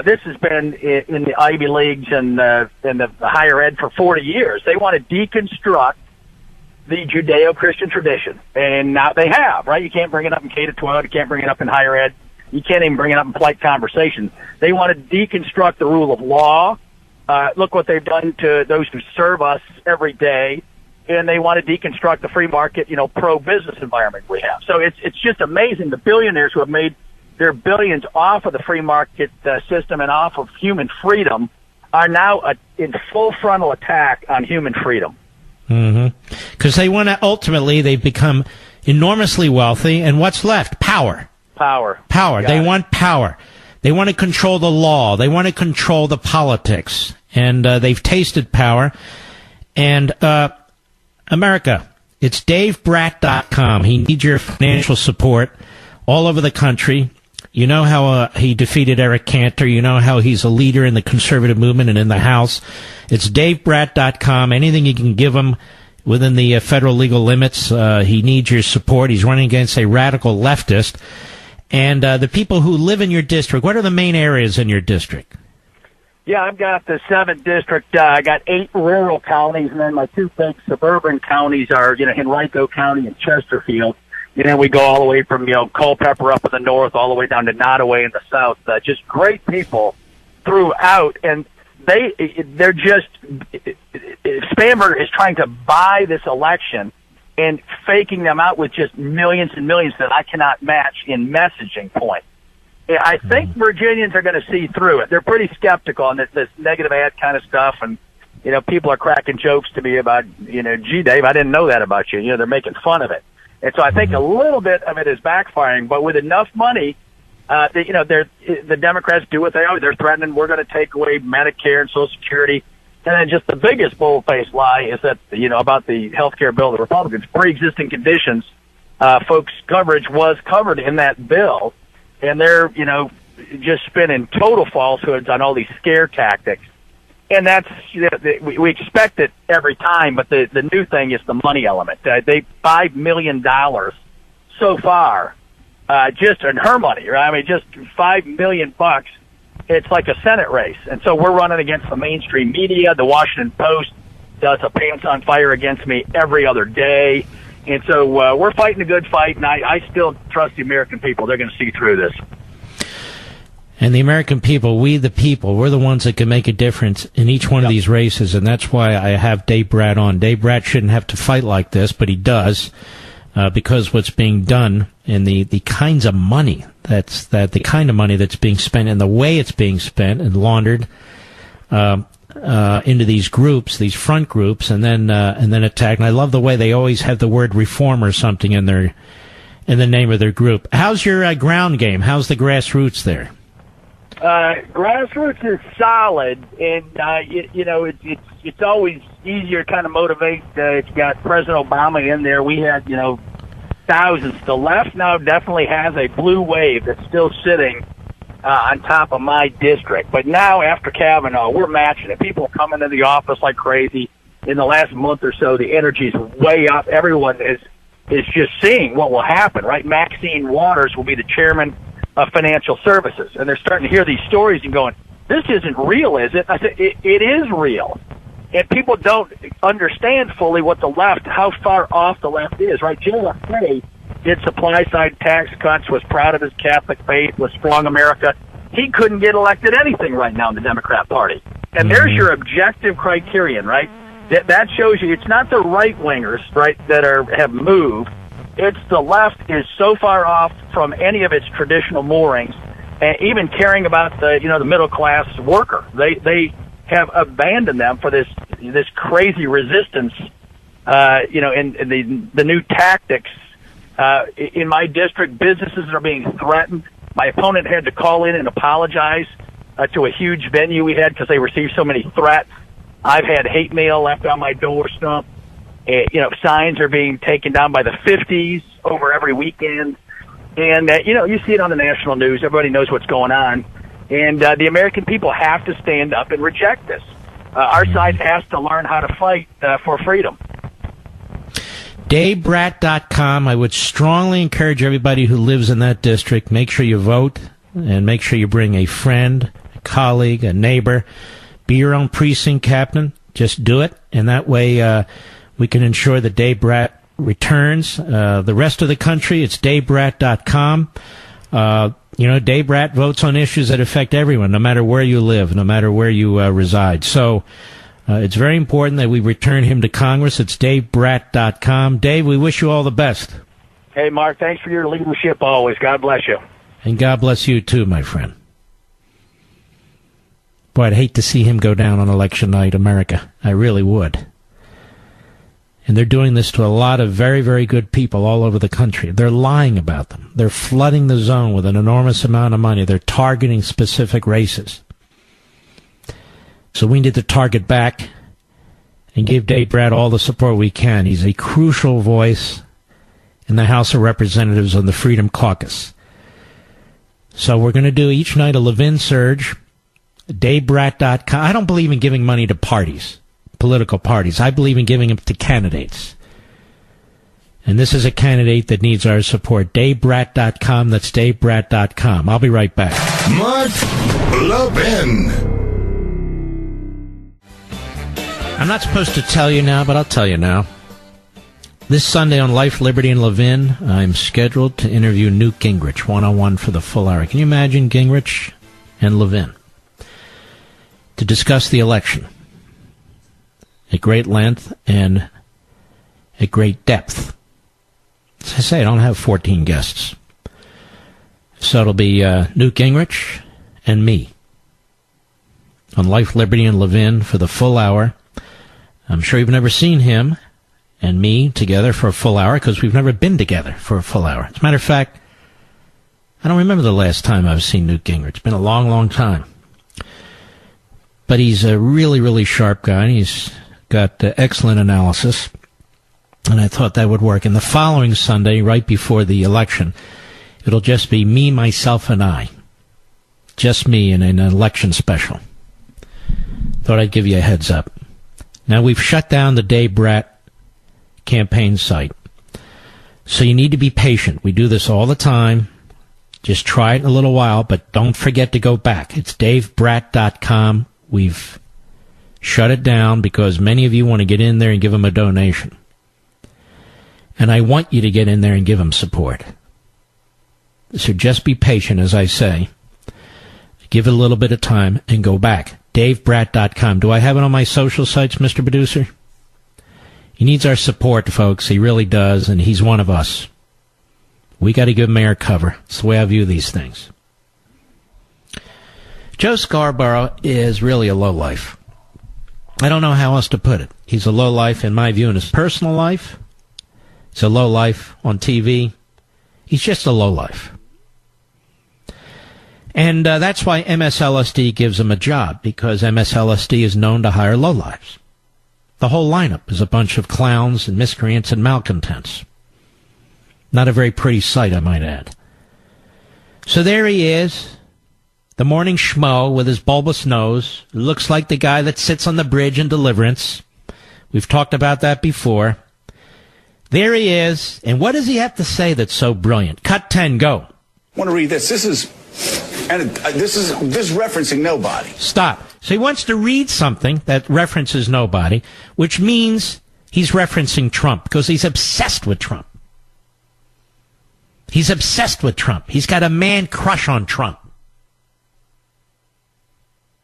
this has been in the Ivy Leagues and the higher ed for 40 years. They want to deconstruct the Judeo-Christian tradition. And now they have, right? You can't bring it up in K-12. You can't bring it up in higher ed. You can't even bring it up in polite conversation. They want to deconstruct the rule of law. Look what they've done to those who serve us every day. And they want to deconstruct the free market, pro-business environment we have. So it's just amazing. The billionaires who have made their billions off of the free market system and off of human freedom are now in full frontal attack on human freedom. Because they want to, ultimately, they've become enormously wealthy, and what's left? Power. They want power. They want to control the law. They want to control the politics. And they've tasted power. And America, it's DaveBratt.com. He needs your financial support all over the country. You know how he defeated Eric Cantor. You know how he's a leader in the conservative movement and in the House. It's DaveBratt.com. Anything you can give him within the federal legal limits, he needs your support. He's running against a radical leftist. And the people who live in your district, what are the main areas in your district? Yeah, I've got the 7th district. I got 8 rural counties, and then my 2 big suburban counties are, Henrico County and Chesterfield. And then we go all the way from, Culpeper up in the north all the way down to Nottoway in the south. Just great people throughout. And they're just, Spanberger is trying to buy this election and faking them out with just millions and millions that I cannot match in messaging point. I think Virginians are going to see through it. They're pretty skeptical on this negative ad kind of stuff. And, people are cracking jokes to me about, gee, Dave, I didn't know that about you. They're making fun of it. And so I think a little bit of it is backfiring, but with enough money, the Democrats do what they always. They're threatening we're going to take away Medicare and Social Security. And then just the biggest bold-faced lie is that, about the health care bill, the Republicans, pre-existing conditions, folks' coverage was covered in that bill. And they're, just spinning total falsehoods on all these scare tactics. And that's, we expect it every time, but the new thing is the money element. They $5 million so far, just in her money, right? I mean, just $5 million bucks. It's like a Senate race. And so we're running against the mainstream media. The Washington Post does a pants on fire against me every other day. And so we're fighting a good fight, and I still trust the American people. They're going to see through this. And the American people, we the people, we're the ones that can make a difference in each one of these races, and that's why I have Dave Bratt on. Dave Bratt shouldn't have to fight like this, but he does, because what's being done and the kinds of money the kind of money that's being spent and the way it's being spent and laundered into these groups, these front groups, and then attacked. And I love the way they always have the word reform or something in the name of their group. How's your ground game? How's the grassroots there? Grassroots is solid, and it's always easier to kind of motivate. It's got President Obama in there. We had thousands. The left now definitely has a blue wave that's still sitting on top of my district. But now after Kavanaugh, we're matching it. People are coming to the office like crazy. In the last month or so, the energy's way up. Everyone is just seeing what will happen, right? Maxine Waters will be the chairman of Financial Services, and they're starting to hear these stories and going, this isn't real, is it? I said, it is real. And people don't understand fully what the left, how far off the left is, right? JFK did supply-side tax cuts, was proud of his Catholic faith, was strong America. He couldn't get elected anything right now in the Democrat Party. And there's your objective criterion, right? That shows you it's not the right-wingers, right, that have moved. It's the left is so far off from any of its traditional moorings, and even caring about the middle-class worker. They have abandoned them for this crazy resistance, in the new tactics. In my district, businesses are being threatened. My opponent had to call in and apologize to a huge venue we had because they received so many threats. I've had hate mail left on my doorstep. Signs are being taken down by the 50s over every weekend. And, you see it on the national news. Everybody knows what's going on. And the American people have to stand up and reject this. Our side has to learn how to fight for freedom. DaveBratt.com. I would strongly encourage everybody who lives in that district, make sure you vote and make sure you bring a friend, a colleague, a neighbor. Be your own precinct captain. Just do it. And that way we can ensure that Dave Bratt returns. The rest of the country, it's DaveBratt.com. Dave Bratt votes on issues that affect everyone, no matter where you live, no matter where you reside. So it's very important that we return him to Congress. It's DaveBratt.com. Dave, we wish you all the best. Hey, Mark, thanks for your leadership always. God bless you. And God bless you, too, my friend. Boy, I'd hate to see him go down on election night, America. I really would. And they're doing this to a lot of very, very good people all over the country. They're lying about them. They're flooding the zone with an enormous amount of money. They're targeting specific races. So we need to target back and give Dave Brat all the support we can. He's a crucial voice in the House of Representatives on the Freedom Caucus. So we're going to do each night a Levin Surge, DaveBrat.com. I don't believe in giving money to parties, political parties. I believe in giving them to candidates. And this is a candidate that needs our support. DaveBrat.com. That's DaveBrat.com. I'll be right back. Mark Levin. I'm not supposed to tell you now, but I'll tell you now. This Sunday on Life, Liberty, and Levin, I'm scheduled to interview Newt Gingrich one-on-one for the full hour. Can you imagine Gingrich and Levin to discuss the election at great length and at great depth? As I say, I don't have 14 guests. So it'll be Newt Gingrich and me on Life, Liberty, and Levin for the full hour. I'm sure you've never seen him and me together for a full hour because we've never been together for a full hour. As a matter of fact, I don't remember the last time I've seen Newt Gingrich. It's been a long, long time. But he's a really, really sharp guy, and he's got excellent analysis, and I thought that would work. And the following Sunday, right before the election, it'll just be me, myself, and I. Just me in an election special. Thought I'd give you a heads up. Now, we've shut down the Dave Brat campaign site. So you need to be patient. We do this all the time. Just try it in a little while, but don't forget to go back. It's DaveBrat.com. We've shut it down because many of you want to get in there and give them a donation. And I want you to get in there and give them support. So just be patient, as I say. Give it a little bit of time and go back. DaveBrat.com. Do I have it on my social sites, Mr. Producer? He needs our support, folks. He really does, and he's one of us. We got to give him air cover. That's the way I view these things. Joe Scarborough is really a lowlife. I don't know how else to put it. He's a lowlife, in my view, in his personal life. He's a lowlife on TV. He's just a lowlife. And that's why MSLSD gives him a job, because MSLSD is known to hire lowlifes. The whole lineup is a bunch of clowns and miscreants and malcontents. Not a very pretty sight, I might add. So there he is, the morning schmo with his bulbous nose. Looks like the guy that sits on the bridge in Deliverance. We've talked about that before. There he is, and what does he have to say that's so brilliant? Cut 10, go. I want to read this. This is referencing nobody. Stop. So he wants to read something that references nobody, which means he's referencing Trump, because he's obsessed with Trump. He's obsessed with Trump. He's got a man crush on Trump.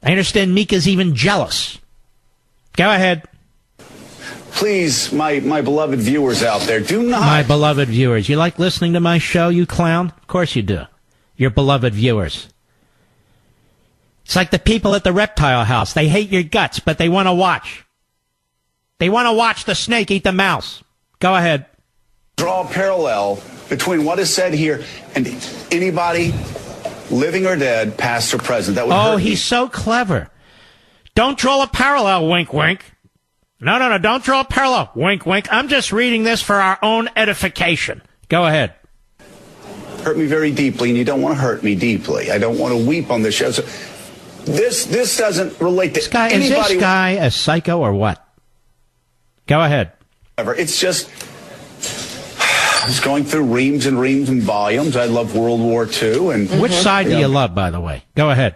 I understand Mika's even jealous. Go ahead. Please, my beloved viewers out there, do not... My beloved viewers. You like listening to my show, you clown? Of course you do. Your beloved viewers. It's like the people at the reptile house. They hate your guts, but they want to watch. They want to watch the snake eat the mouse. Go ahead. Draw a parallel between what is said here and anybody, living or dead, past or present. That would hurt me. He's so clever. Don't draw a parallel, wink, wink. No, don't draw a parallel, wink, wink. I'm just reading this for our own edification. Go ahead. Hurt me very deeply, and you don't want to hurt me deeply. I don't want to weep on this show. So this doesn't relate to anybody. Is this guy a psycho or what? Go ahead. It's just, I was going through reams and reams and volumes. I love World War II. And which side do you love, by the way? Go ahead.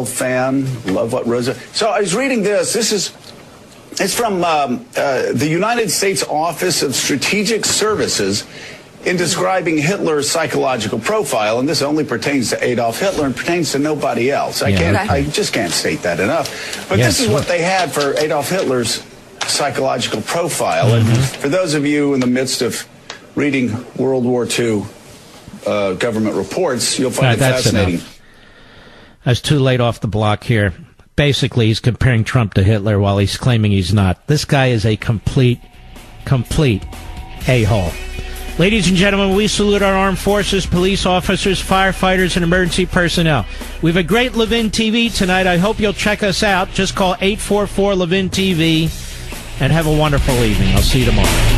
Fan, love what Rosa. So I was reading this. It's from the United States Office of Strategic Services in describing Hitler's psychological profile, and this only pertains to Adolf Hitler and pertains to nobody else. I just can't state that enough. But this is what they had for Adolf Hitler's psychological profile. And for those of you in the midst of reading World War II government reports, you'll find it fascinating. Enough. I was too late off the block here. Basically, he's comparing Trump to Hitler while he's claiming he's not. This guy is a complete a-hole. Ladies and gentlemen, we salute our armed forces, police officers, firefighters, and emergency personnel. We have a great Levin TV tonight. I hope you'll check us out. Just call 844-LEVIN-TV, and have a wonderful evening. I'll see you tomorrow.